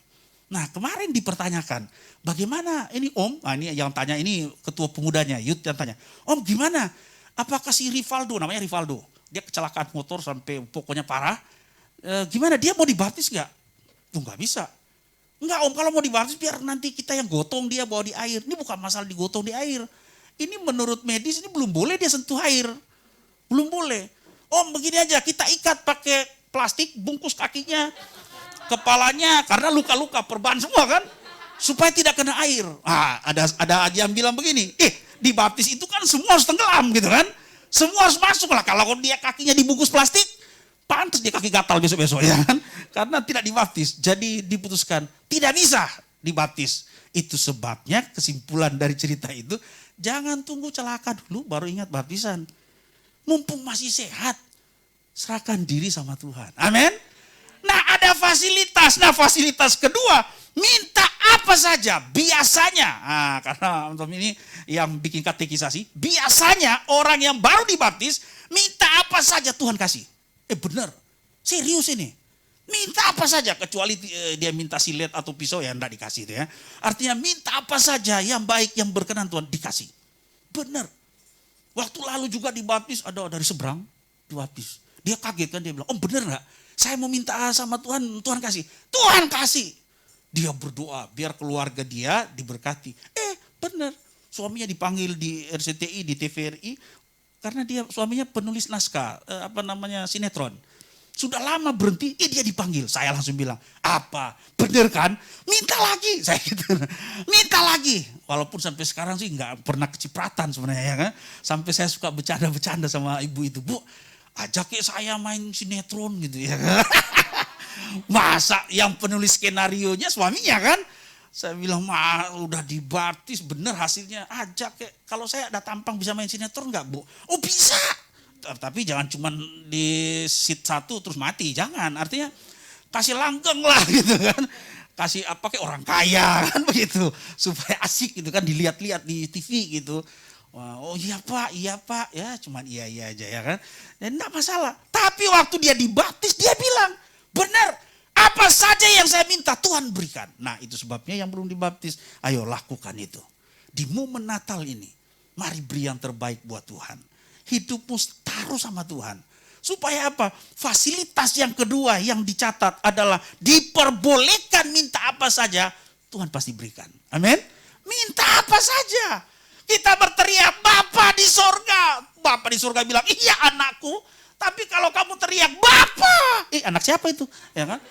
Nah kemarin dipertanyakan, bagaimana ini Om, nah ini yang tanya ini ketua pemudanya, Yud yang tanya, Om gimana, apakah si Rivaldo, namanya Rivaldo, dia kecelakaan motor sampai pokoknya parah, gimana dia mau dibaptis gak? Tuh gak bisa. Enggak Om, kalau mau dibaptis biar nanti kita yang gotong dia bawa di air. Ini bukan masalah digotong di air. Ini menurut medis ini belum boleh dia sentuh air. Belum boleh. Om begini aja, kita ikat pakai plastik, bungkus kakinya, kepalanya, karena luka-luka perban semua kan. Supaya tidak kena air. Ah, ada yang bilang begini, dibaptis itu kan semua harus tenggelam gitu kan. Semua harus masuk lah, kalau dia kakinya dibungkus plastik, pantas dia kaki gatal besok-besok ya kan. Karena tidak dibaptis, jadi diputuskan tidak bisa dibaptis. Itu sebabnya kesimpulan dari cerita itu, jangan tunggu celaka dulu baru ingat baptisan. Mumpung masih sehat, serahkan diri sama Tuhan. Amin. Nah ada fasilitas, fasilitas kedua, minta apa saja biasanya. Nah, karena untuk ini yang bikin katekisasi, biasanya orang yang baru dibaptis, minta apa saja Tuhan kasih. Benar, serius ini. Minta apa saja, kecuali dia minta silet atau pisau ya enggak dikasih itu ya. Artinya minta apa saja yang baik, yang berkenan Tuhan dikasih. Benar. Waktu lalu juga dibaptis, ada dari seberang dibaptis. Dia kaget kan, dia bilang, oh bener gak? Saya mau minta sama Tuhan, Tuhan kasih. Tuhan kasih. Dia berdoa biar keluarga dia diberkati. Benar. Suaminya dipanggil di RCTI, di TVRI. Karena dia suaminya penulis naskah, sinetron. Sudah lama berhenti, dia dipanggil. Saya langsung bilang, apa? Bener kan? Minta lagi. Saya gitu. Minta lagi. Walaupun sampai sekarang sih nggak pernah kecipratan sebenarnya ya kan. Sampai saya suka bercanda-bercanda sama ibu itu. Bu, ajak saya main sinetron gitu ya kan. Masa yang penulis skenarionya suaminya kan. Saya bilang, udah dibaptis bener hasilnya. Ajak kalau saya ada tampang bisa main sinetron nggak Bu? Oh bisa. Tapi jangan cuma di seat 1 terus mati, jangan. Artinya kasih langgeng lah gitu kan. Kasih kayak orang kaya kan begitu. Supaya asik gitu kan, dilihat-lihat di TV gitu. Oh iya Pak, ya cuman iya aja ya kan. Dan enggak masalah. Tapi waktu dia dibaptis dia bilang, benar, apa saja yang saya minta Tuhan berikan. Nah itu sebabnya yang belum dibaptis, ayo lakukan itu. Di momen Natal ini, mari beri yang terbaik buat Tuhan. Hidupmu taruh sama Tuhan. Supaya apa? Fasilitas yang kedua yang dicatat adalah diperbolehkan minta apa saja, Tuhan pasti berikan. Amin. Minta apa saja. Kita berteriak, Bapa di sorga. Bapa di sorga bilang, iya anakku. Tapi kalau kamu teriak, Bapa. Anak siapa itu? Ya kan?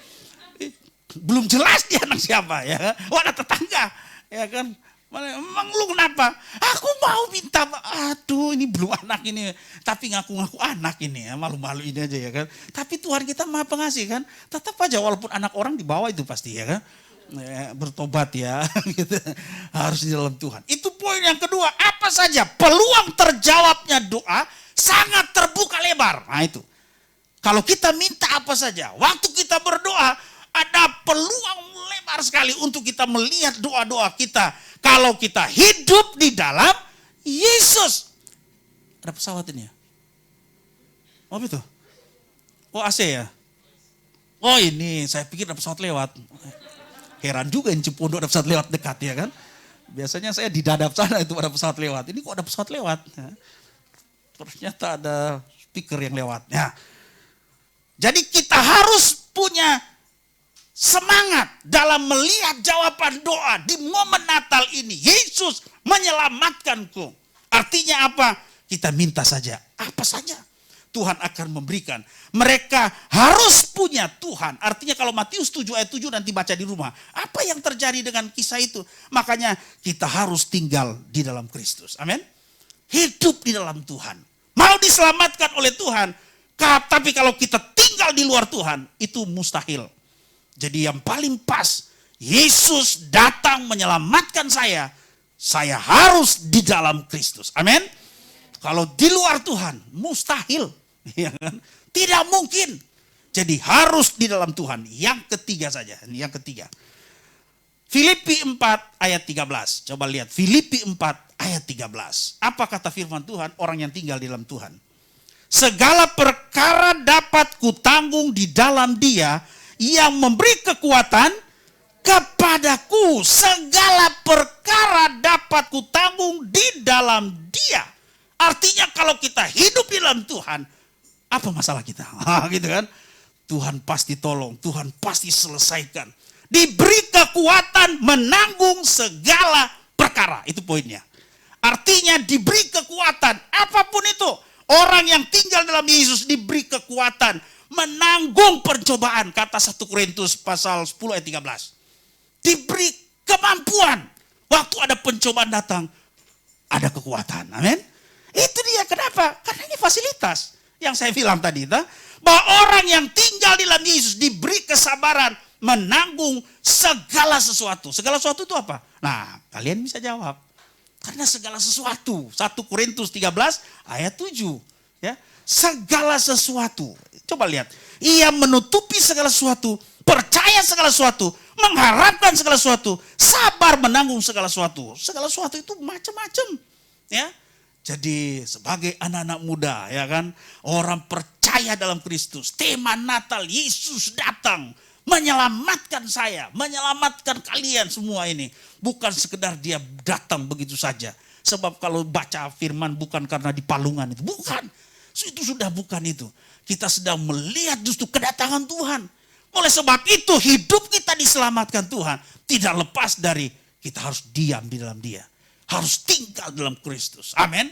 Belum jelas dia anak siapa. Ya kan? Ada tetangga. Ya kan? Emang lu kenapa? Aku mau minta, aduh ini belum anak ini. Tapi ngaku-ngaku anak ini ya, malu-malu ini aja ya kan. Tapi Tuhan kita maha pengasih kan. Tetap aja walaupun anak orang di bawah itu pasti ya kan. Bertobat ya, gitu. Harus di dalam Tuhan. Itu poin yang kedua, apa saja peluang terjawabnya doa sangat terbuka lebar. Nah itu, kalau kita minta apa saja, waktu kita berdoa ada peluang lebar sekali untuk kita melihat doa-doa kita. Kalau kita hidup di dalam Yesus. Ada pesawat ini ya? Oh itu? Oh AC ya? Oh ini, saya pikir ada pesawat lewat. Heran juga yang Cipondo ada pesawat lewat dekat ya kan. Biasanya saya di dadap sana itu ada pesawat lewat. Ini kok ada pesawat lewat. Ya. Ternyata ada speaker yang lewat. Ya. Jadi kita harus punya semangat dalam melihat jawaban doa di momen Natal ini. Yesus menyelamatkanku. Artinya apa? Kita minta saja. Apa saja. Tuhan akan memberikan. Mereka harus punya Tuhan. Artinya kalau Matius 7 ayat 7 nanti baca di rumah. Apa yang terjadi dengan kisah itu? Makanya kita harus tinggal di dalam Kristus. Amin. Hidup di dalam Tuhan. Mau diselamatkan oleh Tuhan. Tapi kalau kita tinggal di luar Tuhan, itu mustahil. Jadi yang paling pas, Yesus datang menyelamatkan saya. Saya harus di dalam Kristus. Amin. Kalau di luar Tuhan, mustahil. Ya kan? Tidak mungkin. Jadi harus di dalam Tuhan. Yang ketiga saja. Yang ketiga. Filipi 4 ayat 13. Coba lihat. Filipi 4 ayat 13. Apa kata firman Tuhan? Orang yang tinggal di dalam Tuhan. Segala perkara dapat kutanggung di dalam Dia yang memberi kekuatan kepadaku. Segala perkara dapat kutanggung di dalam Dia. Artinya kalau kita hidup di dalam Tuhan, apa masalah kita? Gitu kan? Tuhan pasti tolong, Tuhan pasti selesaikan. Diberi kekuatan menanggung segala perkara. Itu poinnya. Artinya diberi kekuatan, apapun itu. Orang yang tinggal dalam Yesus diberi kekuatan menanggung percobaan. Kata 1 Korintus pasal 10 ayat 13. Diberi kemampuan. Waktu ada pencobaan datang, ada kekuatan. Amin. Itu dia, kenapa? Karena ini fasilitas. Yang saya bilang tadi, bahwa orang yang tinggal di dalam Yesus diberi kesabaran menanggung segala sesuatu. Segala sesuatu itu apa? Nah, kalian bisa jawab. Karena segala sesuatu. 1 Korintus 13 ayat 7. Ya, segala sesuatu. Coba lihat. Ia menutupi segala sesuatu, percaya segala sesuatu, mengharapkan segala sesuatu, sabar menanggung segala sesuatu. Segala sesuatu itu macam-macam. Ya. Jadi sebagai anak-anak muda, ya kan, orang percaya percaya dalam Kristus. Tema Natal, Yesus datang menyelamatkan saya, menyelamatkan kalian semua ini. Bukan sekedar dia datang begitu saja. Sebab kalau baca firman bukan karena di palungan itu. Bukan. Itu sudah bukan itu. Kita sedang melihat justru kedatangan Tuhan. Oleh sebab itu hidup kita diselamatkan Tuhan. Tidak lepas dari kita harus diam di dalam dia. Harus tinggal dalam Kristus. Amin.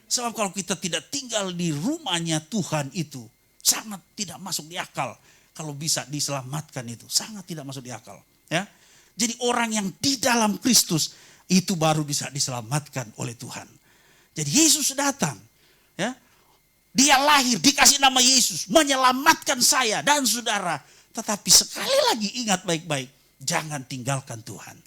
Sebab kalau kita tidak tinggal di rumahnya Tuhan itu. Sangat tidak masuk di akal. Kalau bisa diselamatkan itu. Sangat tidak masuk di akal. Ya. Jadi orang yang di dalam Kristus itu baru bisa diselamatkan oleh Tuhan. Jadi Yesus datang. Ya. Dia lahir dikasih nama Yesus. Menyelamatkan saya dan saudara. Tetapi sekali lagi ingat baik-baik. Jangan tinggalkan Tuhan.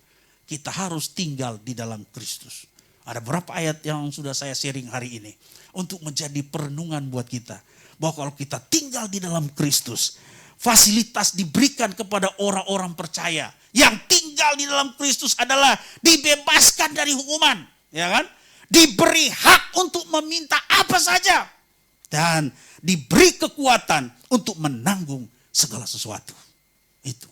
Kita harus tinggal di dalam Kristus. Ada beberapa ayat yang sudah saya sharing hari ini. Untuk menjadi perenungan buat kita. Bahwa kalau kita tinggal di dalam Kristus. Fasilitas diberikan kepada orang-orang percaya. Yang tinggal di dalam Kristus adalah dibebaskan dari hukuman. Ya kan? Diberi hak untuk meminta apa saja. Dan diberi kekuatan untuk menanggung segala sesuatu. Itu.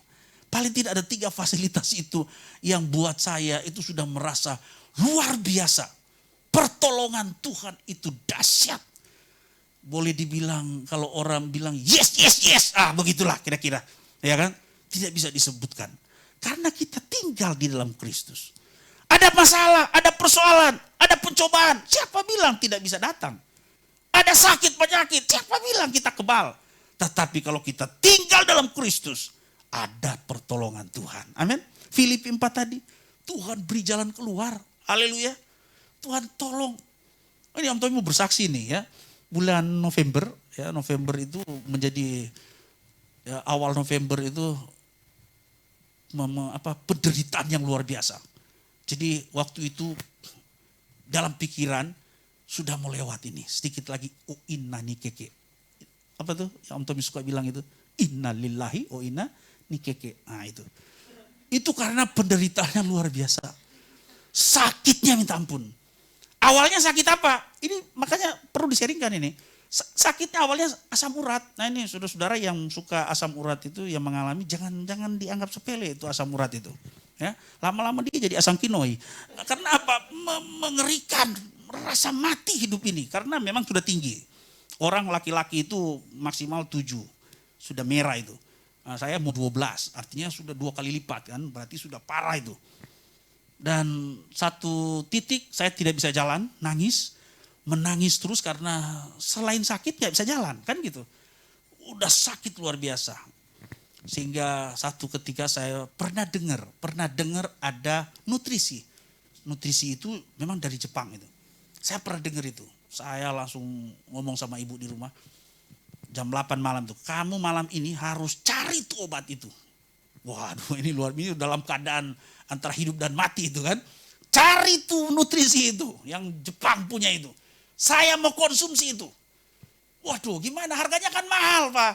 Paling tidak ada 3 fasilitas itu yang buat saya itu sudah merasa luar biasa. Pertolongan Tuhan itu dahsyat. Boleh dibilang kalau orang bilang yes, yes, yes. Begitulah kira-kira. Ya kan? Tidak bisa disebutkan. Karena kita tinggal di dalam Kristus. Ada masalah, ada persoalan, ada pencobaan. Siapa bilang tidak bisa datang? Ada sakit penyakit, siapa bilang kita kebal? Tetapi kalau kita tinggal dalam Kristus, ada pertolongan Tuhan. Amin. Filipi 4 tadi, Tuhan beri jalan keluar. Haleluya. Tuhan tolong. Ini Om Tommy mau bersaksi nih ya. Bulan November, ya November itu menjadi ya, awal November itu penderitaan yang luar biasa. Jadi waktu itu dalam pikiran sudah mau lewat ini. Sedikit lagi, inna nikeke. Apa tuh yang Om Tommy suka bilang itu? Inna lillahi inna nikeke. Nah itu. Itu karena penderitaannya luar biasa. Sakitnya minta ampun. Awalnya sakit apa? Ini makanya perlu diseringkan ini. Sakitnya awalnya asam urat. Nah ini saudara-saudara yang suka asam urat itu yang mengalami jangan dianggap sepele itu asam urat itu. Ya, lama-lama dia jadi asam kinoi. Karena apa? Mengerikan, rasa mati hidup ini karena memang sudah tinggi. Orang laki-laki itu maksimal 7. Sudah merah itu. Nah, saya mau 12, artinya sudah 2 kali lipat kan, berarti sudah parah itu. Dan satu titik saya tidak bisa jalan, menangis terus karena selain sakit gak bisa jalan, kan gitu. Udah sakit luar biasa. Sehingga satu ketika saya pernah dengar ada nutrisi. Nutrisi itu memang dari Jepang itu. Saya pernah dengar itu. Saya langsung ngomong sama ibu di rumah. Jam 8 malam tuh, kamu malam ini harus cari tuh obat itu. Waduh ini luar biasa dalam keadaan antara hidup dan mati itu kan. Cari tuh nutrisi itu yang Jepang punya itu. Saya mau konsumsi itu. Waduh gimana harganya kan mahal Pak.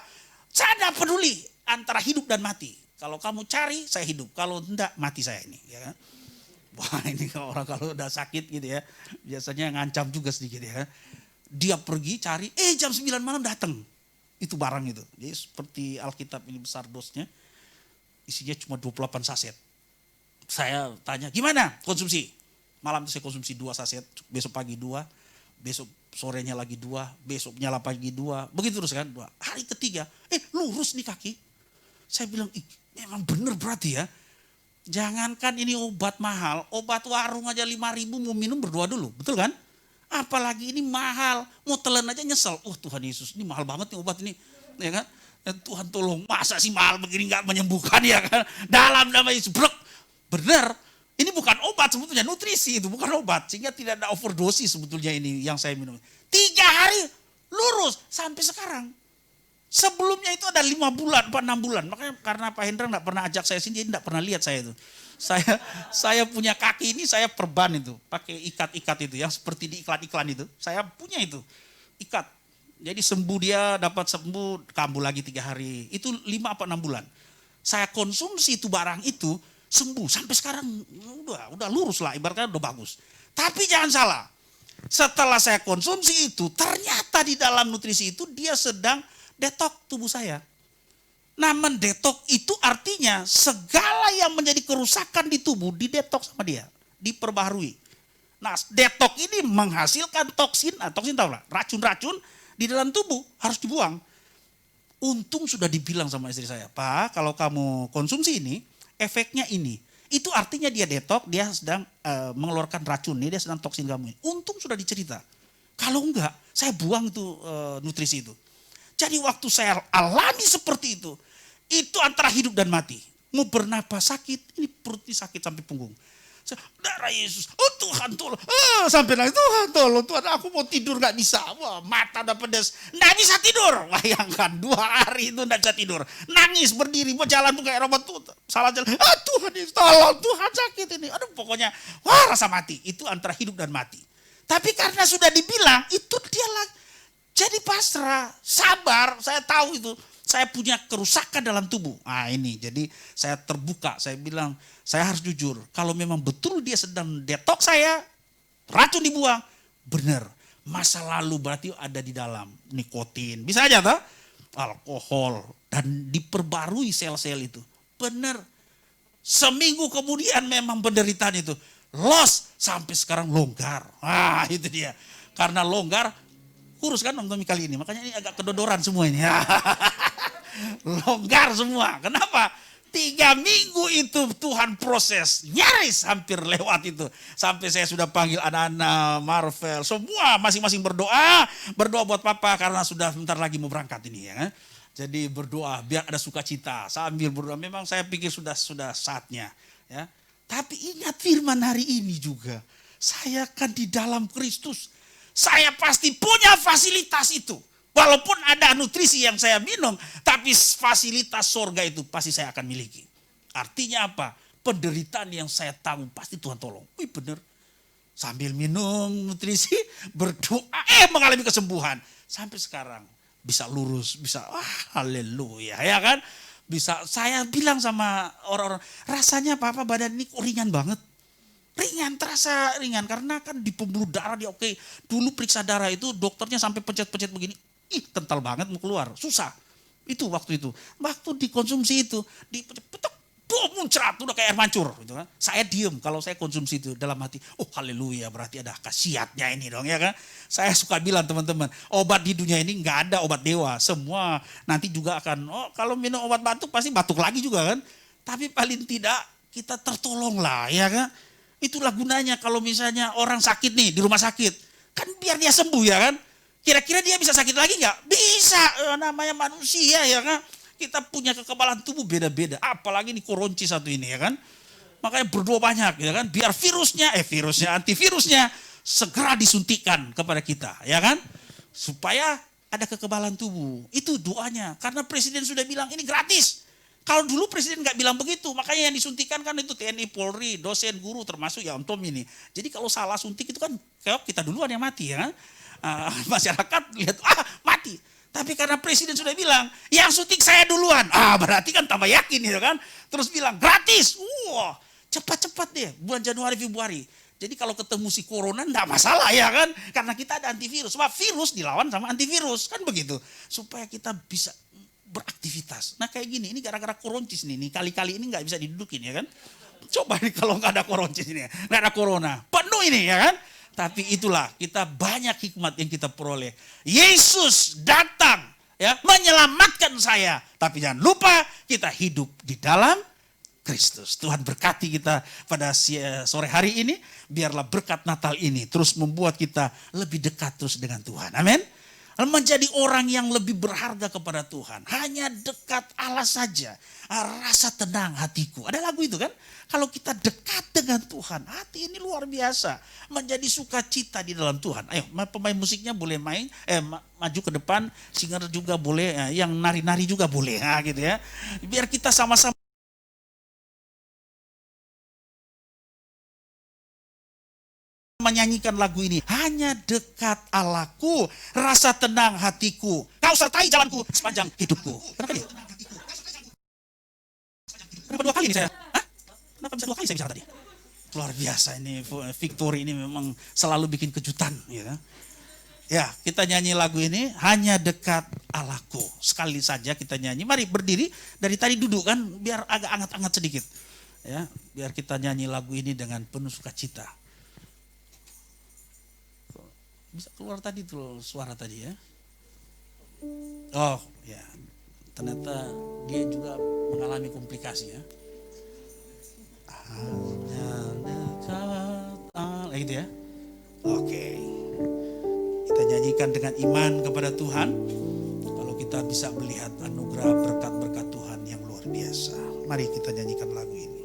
Saya tidak peduli antara hidup dan mati. Kalau kamu cari saya hidup. Kalau enggak mati saya ini. Ya kan? Wah ini orang kalau udah sakit gitu ya. Biasanya ngancam juga sedikit ya. Dia pergi cari jam 9 malam datang. Itu barang itu. Jadi seperti Alkitab ini besar dosnya. Isinya cuma 28 saset. Saya tanya gimana konsumsi? Malam itu saya konsumsi 2 saset. Besok pagi 2. Besok sorenya lagi 2. Besoknya lagi 2. Begitu terus kan. 2. Hari ketiga. Lurus nih kaki. Saya bilang memang benar berarti ya. Jangankan ini obat mahal. Obat warung aja 5.000 mau minum berdoa dulu. Betul kan? Apalagi ini mahal. Mau telan aja nyesel. Tuhan Yesus ini mahal banget nih obat ini. Ya kan? Tuhan tolong, masa sih mahal begini gak menyembuhkan ya kan. Dalam nama Yesus, benar. Ini bukan obat sebetulnya, nutrisi itu bukan obat. Sehingga tidak ada overdosis sebetulnya ini yang saya minum. 3 hari lurus sampai sekarang. Sebelumnya itu ada 5 bulan, 6 bulan. Makanya karena Pak Hendra gak pernah ajak saya sini, jadi gak pernah lihat saya itu. Saya punya kaki ini, saya perban itu. Pakai ikat-ikat itu yang seperti di iklan-iklan itu. Saya punya itu, ikat. Jadi sembuh dia dapat sembuh, kambuh lagi 3 hari. Itu 5 apa 6 bulan. Saya konsumsi itu barang itu sembuh. Sampai sekarang udah lurus lah, ibaratnya udah bagus. Tapi jangan salah. Setelah saya konsumsi itu, ternyata di dalam nutrisi itu dia sedang detok tubuh saya. Nah, mendetok itu artinya segala yang menjadi kerusakan di tubuh didetok sama dia, diperbaharui. Nah, detok ini menghasilkan toksin, toksin tahu lah, racun-racun di dalam tubuh harus dibuang. Untung sudah dibilang sama istri saya, Pak, kalau kamu konsumsi ini, efeknya ini. Itu artinya dia detok, dia sedang mengeluarkan racun, dia sedang toksin kamu. Untung sudah dicerita. Kalau enggak, saya buang itu nutrisi itu. Jadi waktu saya alami seperti itu antara hidup dan mati. Mau bernapas sakit, ini perut ini sakit sampai punggung. Darah Yesus, oh Tuhan tolong, sampai nangis, Tuhan tolong, Tuhan aku mau tidur gak bisa, wah mata udah pedas, gak bisa tidur. Bayangkan 2 hari itu gak bisa tidur, nangis berdiri, mau jalan tuh kayak robot tuh, salah jalan, Tuhan Yesus tolong, Tuhan sakit ini, aduh pokoknya, wah rasa mati, itu antara hidup dan mati. Tapi karena sudah dibilang, itu dia lagi, jadi pasrah, sabar, saya tahu itu. Saya punya kerusakan dalam tubuh. Nah ini, jadi saya terbuka, saya bilang, saya harus jujur. Kalau memang betul dia sedang detok saya, racun dibuang, benar. Masa lalu berarti ada di dalam nikotin. Bisa aja toh? Alkohol. Dan diperbarui sel-sel itu. Benar. Seminggu kemudian memang penderitaan itu. Los sampai sekarang longgar. Nah itu dia. Karena longgar, kurus kan Om Tommy kali ini. Makanya ini agak kedodoran semua ini. Longgar semua. Kenapa? 3 minggu itu Tuhan proses. Nyaris hampir lewat itu. Sampai saya sudah panggil anak-anak Marvel. Semua masing-masing berdoa. Berdoa buat papa karena sudah bentar lagi mau berangkat ini ya. Jadi berdoa biar ada sukacita. Sambil berdoa memang saya pikir sudah saatnya. Ya. Tapi ingat firman hari ini juga. Saya kan di dalam Kristus. Saya pasti punya fasilitas itu. Walaupun ada nutrisi yang saya minum, tapi fasilitas sorga itu pasti saya akan miliki. Artinya apa? Penderitaan yang saya tanggung pasti Tuhan tolong. Wih benar. Sambil minum nutrisi, berdoa, mengalami kesembuhan. Sampai sekarang bisa lurus, bisa haleluya ya kan. Bisa saya bilang sama orang-orang, rasanya Papa badan ini kok ringan banget. Ringan, terasa ringan karena kan di pembuluh darah dia oke. Dulu periksa darah itu dokternya sampai pencet-pencet begini. Kental banget mau keluar, susah. Itu waktu itu. Waktu dikonsumsi itu, dipetek, boom, muncrat, udah kayak air mancur. Gitu kan. Saya diem kalau saya konsumsi itu dalam hati, haleluya berarti ada khasiatnya ini dong ya kan. Saya suka bilang teman-teman, obat di dunia ini nggak ada obat dewa. Semua nanti juga akan, kalau minum obat batuk pasti batuk lagi juga kan. Tapi paling tidak kita tertolong lah ya kan. Itulah gunanya kalau misalnya orang sakit nih di rumah sakit. Kan biar dia sembuh ya kan. Kira-kira dia bisa sakit lagi nggak? Bisa, namanya manusia ya kan. Kita punya kekebalan tubuh beda-beda. Apalagi nih koronci satu ini ya kan. Makanya berdoa banyak ya kan. Biar antivirusnya segera disuntikan kepada kita ya kan. Supaya ada kekebalan tubuh. Itu doanya. Karena presiden sudah bilang ini gratis. Kalau dulu presiden nggak bilang begitu. Makanya yang disuntikan kan itu TNI, Polri, dosen, guru termasuk ya Om Tom ini. Jadi kalau salah suntik itu kan kayak kita duluan yang mati ya kan. Masyarakat lihat mati, tapi karena presiden sudah bilang yang suntik saya duluan, berarti kan tambah yakin gitu kan, terus bilang gratis, cepat-cepat deh bulan Januari Februari. Jadi kalau ketemu si corona enggak masalah ya kan, karena kita ada antivirus. Sebab virus dilawan sama antivirus kan begitu, supaya kita bisa beraktivitas. Nah kayak gini, ini gara-gara koroncis nih kali-kali ini nggak bisa didudukin ya kan. Coba nih kalau nggak ada koroncis ini, nggak ada corona, penuh ini ya kan. Tapi itulah kita banyak hikmat yang kita peroleh. Yesus datang ya menyelamatkan saya. Tapi jangan lupa kita hidup di dalam Kristus. Tuhan berkati kita pada sore hari ini. Biarlah berkat Natal ini terus membuat kita lebih dekat terus dengan Tuhan. Amin. Menjadi orang yang lebih berharga kepada Tuhan. Hanya dekat Allah saja. Rasa tenang hatiku. Ada lagu itu kan? Kalau kita dekat dengan Tuhan, hati ini luar biasa. Menjadi sukacita di dalam Tuhan. Ayo pemain musiknya boleh main, maju ke depan. Singer juga boleh, yang nari-nari juga boleh. Gitu ya. Biar kita sama-sama menyanyikan lagu ini. Hanya dekat Allahku, rasa tenang hatiku. Kau sertai jalanku sepanjang hidupku. Kenapa dia? Kenapa 2 kali nih saya? Kenapa bisa 2 kali saya bicara tadi? Luar biasa ini, Victory ini memang selalu bikin kejutan. Ya, kita nyanyi lagu ini, Hanya Dekat Allahku. Sekali saja kita nyanyi, mari berdiri, dari tadi duduk kan, biar agak hangat-hangat sedikit. Ya, biar kita nyanyi lagu ini dengan penuh sukacita. Bisa keluar tadi tuh suara tadi ya. Oh ya, ternyata dia juga mengalami komplikasi ya. Hanya dekat Allah, gitu ya. Oke, kita nyanyikan dengan iman kepada Tuhan. Kalau kita bisa melihat anugerah berkat-berkat Tuhan yang luar biasa. Mari kita nyanyikan lagu ini.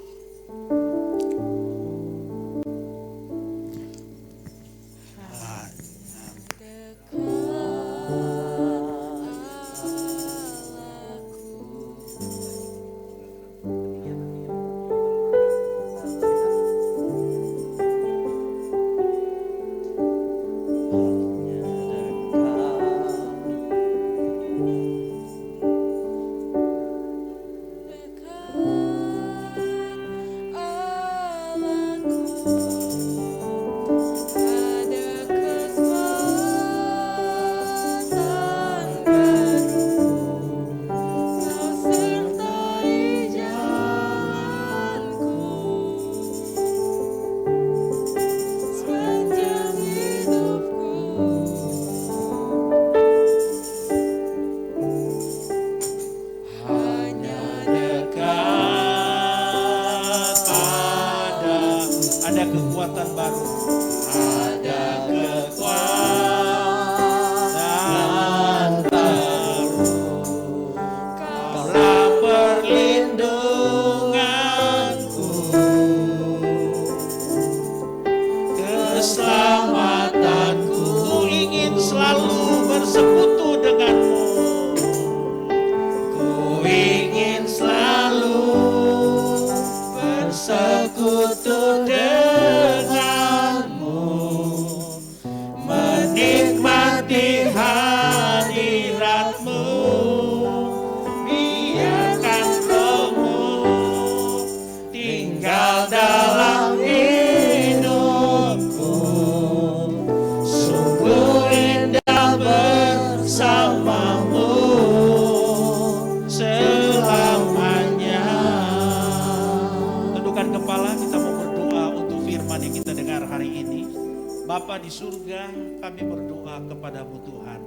Bapa di surga, kami berdoa kepadamu Tuhan.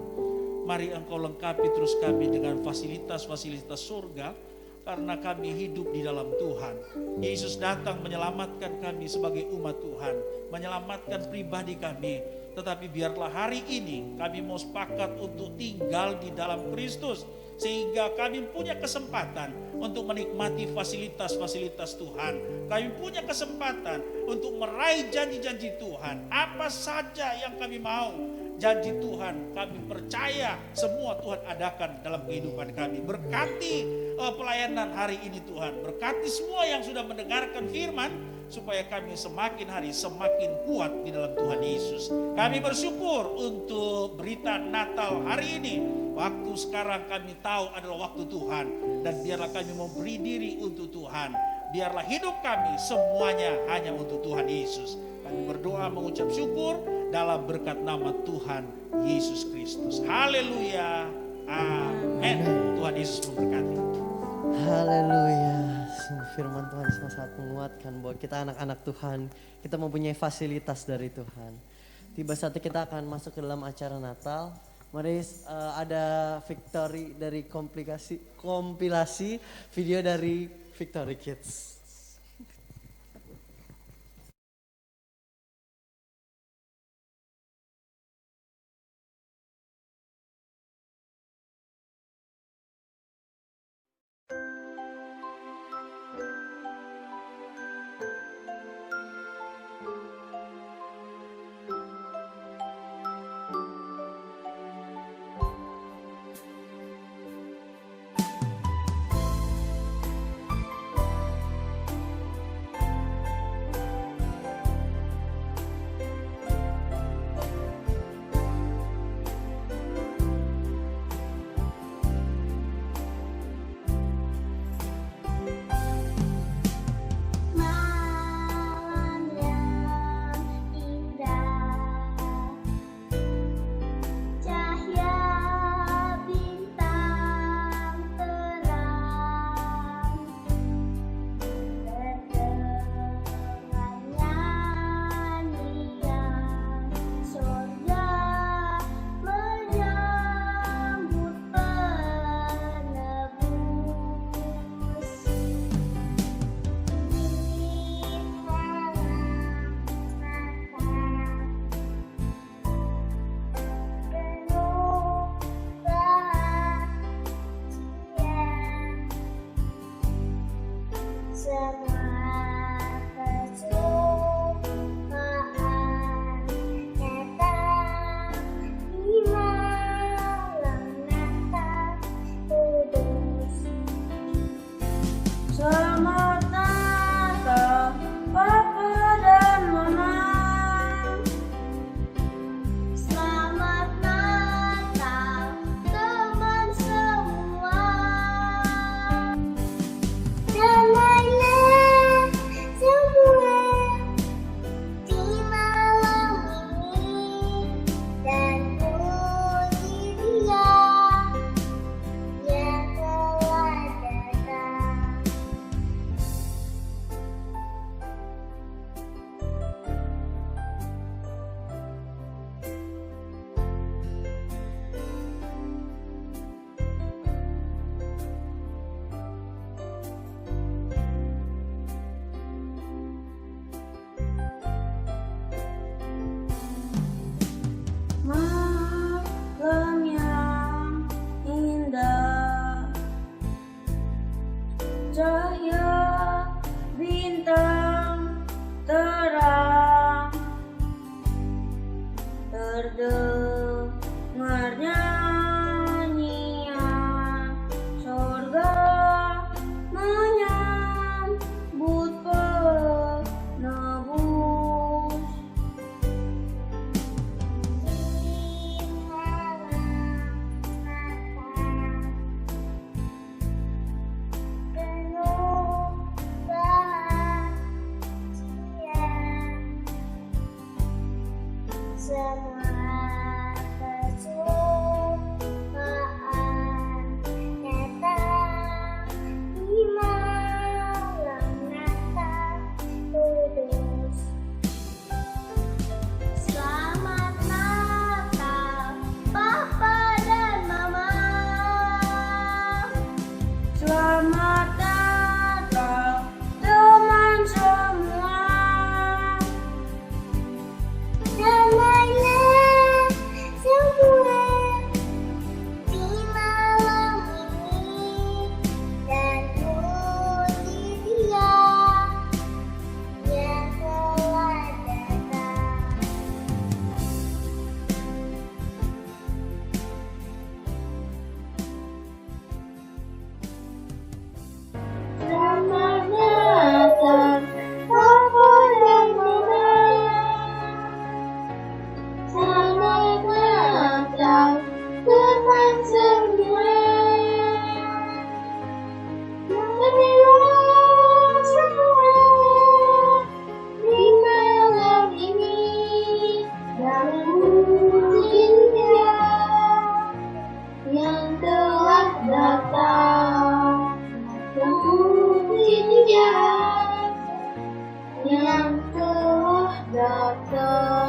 Mari Engkau lengkapi terus kami dengan fasilitas-fasilitas surga, karena kami hidup di dalam Tuhan. Yesus datang menyelamatkan kami sebagai umat Tuhan, menyelamatkan pribadi kami. Tetapi biarlah hari ini kami mau sepakat untuk tinggal di dalam Kristus, sehingga kami punya kesempatan untuk menikmati fasilitas-fasilitas Tuhan. Kami punya kesempatan untuk meraih janji-janji Tuhan. Apa saja yang kami mau, janji Tuhan, kami percaya semua Tuhan adakan dalam kehidupan kami. Berkati pelayanan hari ini Tuhan. Berkati semua yang sudah mendengarkan firman, supaya kami semakin hari semakin kuat di dalam Tuhan Yesus. Kami bersyukur untuk berita Natal hari ini. Waktu sekarang kami tahu adalah waktu Tuhan. Dan biarlah kami memberi diri untuk Tuhan. Biarlah hidup kami semuanya hanya untuk Tuhan Yesus. Kami berdoa mengucap syukur dalam berkat nama Tuhan Yesus Kristus. Haleluya. Amin. Tuhan Yesus memberkati. Haleluya. Firman Tuhan sangat menguatkan bahwa kita anak-anak Tuhan, kita mempunyai fasilitas dari Tuhan. Tiba saatnya kita akan masuk ke dalam acara Natal. Mari ada Victory dari kompilasi video dari Victory Kids. cahaya bintang terang, terdengar nyanyian sorga menyambut penebus. Semua kesukaan datang di malam Natal kudus. Selamat Natal, Papa dan Mama. Selamat Natal teman semua. Damailah semua di malam ini, dan puji Dia yang telah datang. Selamat Natal, Papa dan Mama. Selamat Natal, teman semua. Marilah semua di malam ini, dan puji Dia yang telah datang. Puji Dia yang telah datang.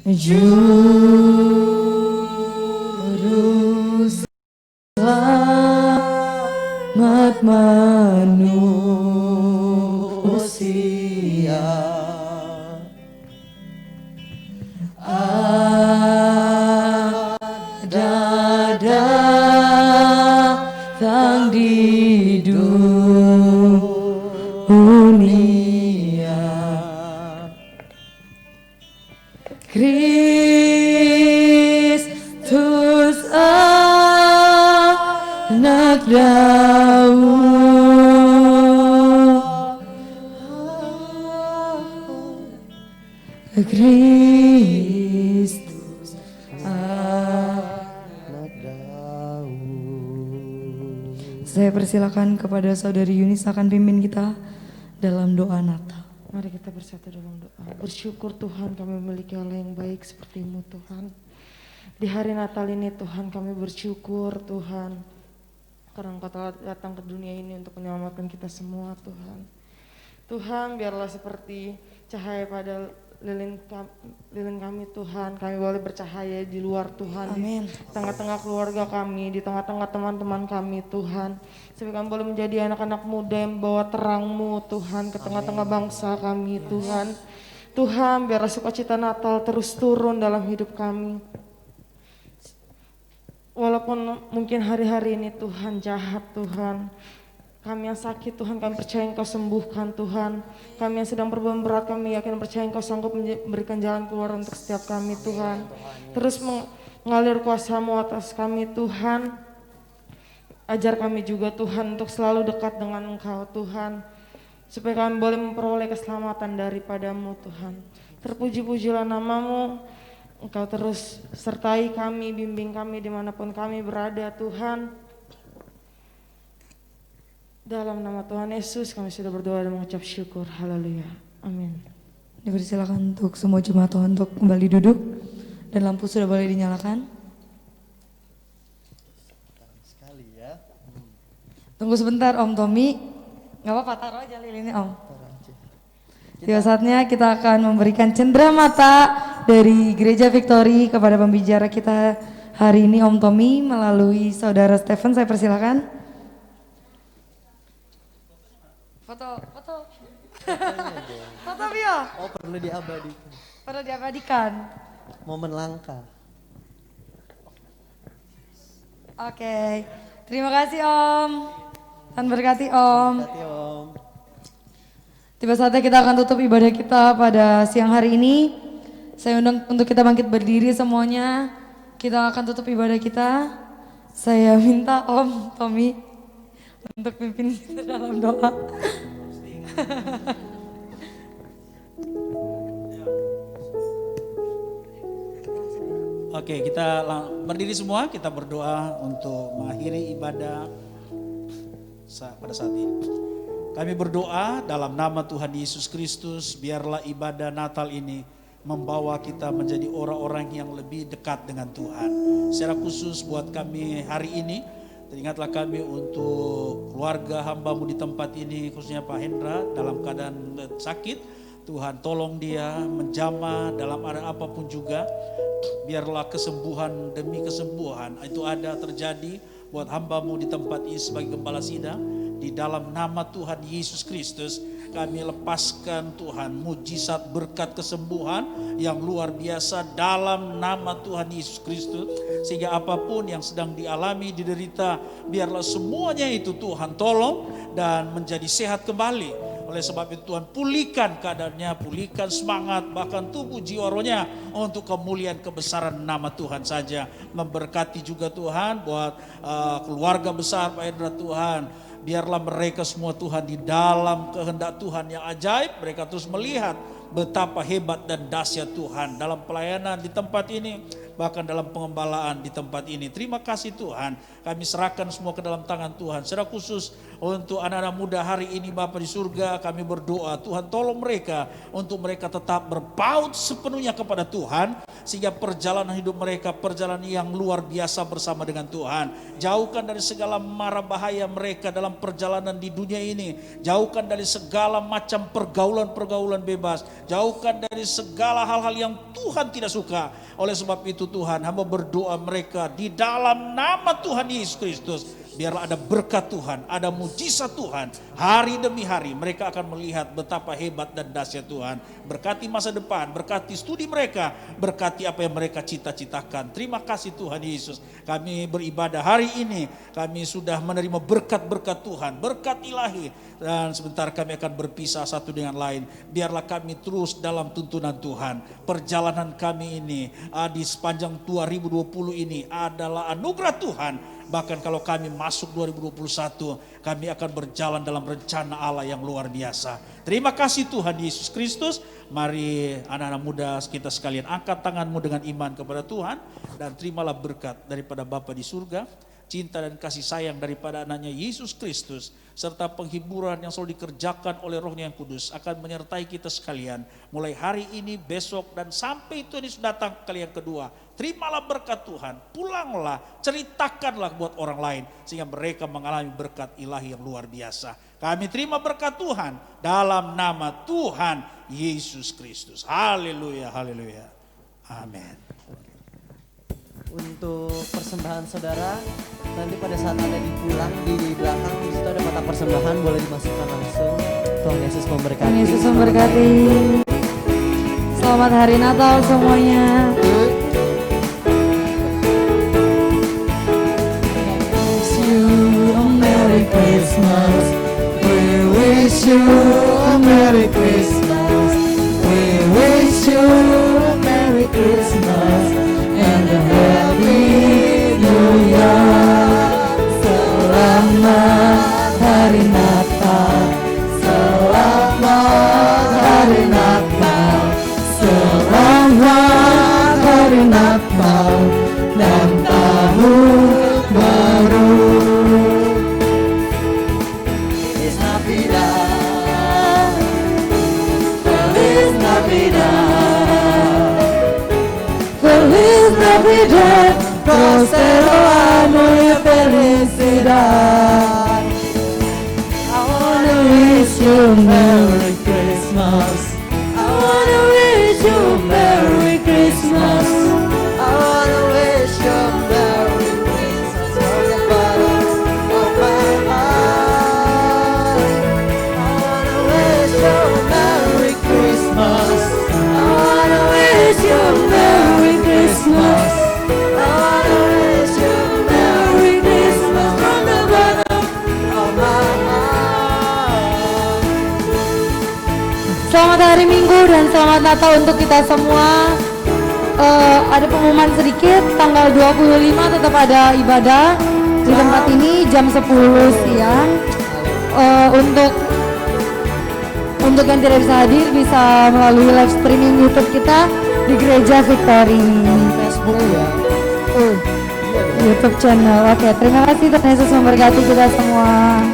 Juru selamat manusia, ada datang di dunia. Kristus anak Daud, Kristus saya persilakan kepada Saudari Yunis akan pimpin kita dalam doa Natal. Mari kita bersatu dalam doa. Bersyukur Tuhan kami memiliki Allah yang baik seperti-Mu Tuhan. Di hari Natal ini Tuhan kami bersyukur Tuhan. Karena Engkau telah datang ke dunia ini untuk menyelamatkan kita semua Tuhan. Tuhan biarlah seperti cahaya pada lilin kami Tuhan, kami boleh bercahaya di luar Tuhan, Amin. di tengah-tengah keluarga kami, di tengah-tengah teman-teman kami Tuhan, supaya kami boleh menjadi anak-anak muda yang bawa terang-Mu Tuhan ke tengah-tengah bangsa kami Tuhan. Tuhan biarlah sukacita Natal terus turun dalam hidup kami. Walaupun mungkin hari-hari ini Tuhan jahat Tuhan, kami yang sakit Tuhan, kami percaya Engkau sembuhkan Tuhan. Kami yang sedang berbeban berat, kami yakin percaya Engkau sanggup memberikan jalan keluar untuk setiap kami Tuhan. Terus mengalir kuasa-Mu atas kami Tuhan. Ajar kami juga Tuhan untuk selalu dekat dengan Engkau Tuhan. Supaya kami boleh memperoleh keselamatan daripada-Mu Tuhan. Terpuji-pujilah nama-Mu. Engkau terus sertai kami, bimbing kami dimanapun kami berada Tuhan. Dalam nama Tuhan Yesus kami sudah berdoa dan mengucap syukur. Haleluya. Amin. Dipersilakan untuk semua jemaat Tuhan untuk kembali duduk dan lampu sudah boleh dinyalakan. Sekali ya. Tunggu sebentar Om Tommy. Gak apa-apa, taruh aja lilinnya Om. Tiba saatnya kita akan memberikan cenderamata dari Gereja Victory kepada pembicara kita hari ini Om Tommy melalui Saudara Stephen. Saya persilakan. Foto. Foto Bio. Oh, perlu diabadikan. Perlu diabadikan. Momen langka. Oke. Terima kasih Om. Tuhan berkati Om. Hati Om. Tiba saatnya kita akan tutup ibadah kita pada siang hari ini. Saya undang untuk kita bangkit berdiri semuanya. Kita akan tutup ibadah kita. Saya minta Om Tommy untuk pimpin kita dalam doa. Oke, kita berdiri semua, kita berdoa untuk mengakhiri ibadah pada saat ini. Kami berdoa dalam nama Tuhan Yesus Kristus, biarlah ibadah Natal ini membawa kita menjadi orang-orang yang lebih dekat dengan Tuhan. Secara khusus buat kami hari ini, teringatlah kami untuk keluarga hamba-Mu di tempat ini, khususnya Pak Hendra dalam keadaan sakit. Tuhan tolong dia menjamah dalam keadaan apapun juga. Biarlah kesembuhan demi kesembuhan itu ada terjadi buat hamba-Mu di tempat ini sebagai gembala sidang. Di dalam nama Tuhan Yesus Kristus kami lepaskan Tuhan mujizat berkat kesembuhan yang luar biasa dalam nama Tuhan Yesus Kristus. Sehingga apapun yang sedang dialami, diderita, biarlah semuanya itu Tuhan tolong dan menjadi sehat kembali. Oleh sebab itu Tuhan pulihkan keadaannya, pulihkan semangat, bahkan tubuh jiwa rohnya untuk kemuliaan kebesaran nama Tuhan saja. Memberkati juga Tuhan buat keluarga besar Pak Hendra Tuhan. Biarlah mereka semua Tuhan di dalam kehendak Tuhan yang ajaib. Mereka terus melihat betapa hebat dan dahsyat Tuhan dalam pelayanan di tempat ini, bahkan dalam pengembalaan di tempat ini. Terima kasih Tuhan, kami serahkan semua ke dalam tangan Tuhan. Secara khusus untuk anak-anak muda hari ini Bapa di surga, kami berdoa Tuhan tolong mereka untuk mereka tetap berpaut sepenuhnya kepada Tuhan, sehingga perjalanan hidup mereka perjalanan yang luar biasa bersama dengan Tuhan. Jauhkan dari segala mara bahaya mereka dalam perjalanan di dunia ini. Jauhkan dari segala macam pergaulan-pergaulan bebas. Jauhkan dari segala hal-hal yang Tuhan tidak suka. Oleh sebab itu Tuhan, hamba berdoa mereka di dalam nama Tuhan Yesus Kristus. Biarlah ada berkat Tuhan, ada mujizat Tuhan. Hari demi hari mereka akan melihat betapa hebat dan dahsyat Tuhan. Berkati masa depan, berkati studi mereka, berkati apa yang mereka cita-citakan. Terima kasih Tuhan Yesus. Kami beribadah hari ini, kami sudah menerima berkat-berkat Tuhan, berkat ilahi. Dan sebentar kami akan berpisah satu dengan lain. Biarlah kami terus dalam tuntunan Tuhan. Perjalanan kami ini di sepanjang 2020 ini adalah anugerah Tuhan. Bahkan kalau kami masuk 2021, kami akan berjalan dalam rencana Allah yang luar biasa. Terima kasih Tuhan Yesus Kristus. Mari anak-anak muda kita sekalian angkat tanganmu dengan iman kepada Tuhan. Dan terimalah berkat daripada Bapa di surga, cinta dan kasih sayang daripada anaknya Yesus Kristus, serta penghiburan yang selalu dikerjakan oleh Roh-Nya yang kudus akan menyertai kita sekalian mulai hari ini, besok, dan sampai Tuhan Yesus datang kali yang kedua. Terimalah berkat Tuhan, pulanglah, ceritakanlah buat orang lain sehingga mereka mengalami berkat ilahi yang luar biasa. Kami terima berkat Tuhan dalam nama Tuhan Yesus Kristus. Haleluya, haleluya. Amin. Untuk persembahan saudara, nanti pada saat ada di pulang di belakang di situ ada kotak persembahan, boleh dimasukkan langsung. Tuhan Yesus memberkati. Tuhan Yesus memberkati. Selamat hari Natal semuanya. Merry Christmas. We wish you a Merry Christmas. We wish you a Merry Christmas and a Happy New Year. Selamat Hari Natal. Selamat Hari Natal. Selamat Hari Natal dan tahun baru. Feliz Navidad, Feliz Navidad, Feliz Navidad, prospero año y felicidad. I wanna wish you Merry Christmas. I wanna wish you Merry Christmas. I wanna wish you Merry Christmas from the bottom of my heart. I wanna wish you Merry Christmas. I wanna wish you Merry Christmas. I wanna wish you Merry Christmas from the bottom of my heart. Selamat hari Minggu dan selamat Natal untuk kita semua. Ada pengumuman sedikit, tanggal 25 tetap ada ibadah di tempat ini jam 10 siang. Untuk yang tidak bisa hadir bisa melalui live streaming YouTube kita di Gereja Victory. Facebook ya. YouTube channel. Oke, terima kasih, Tuhan Yesus memberkati kita semua.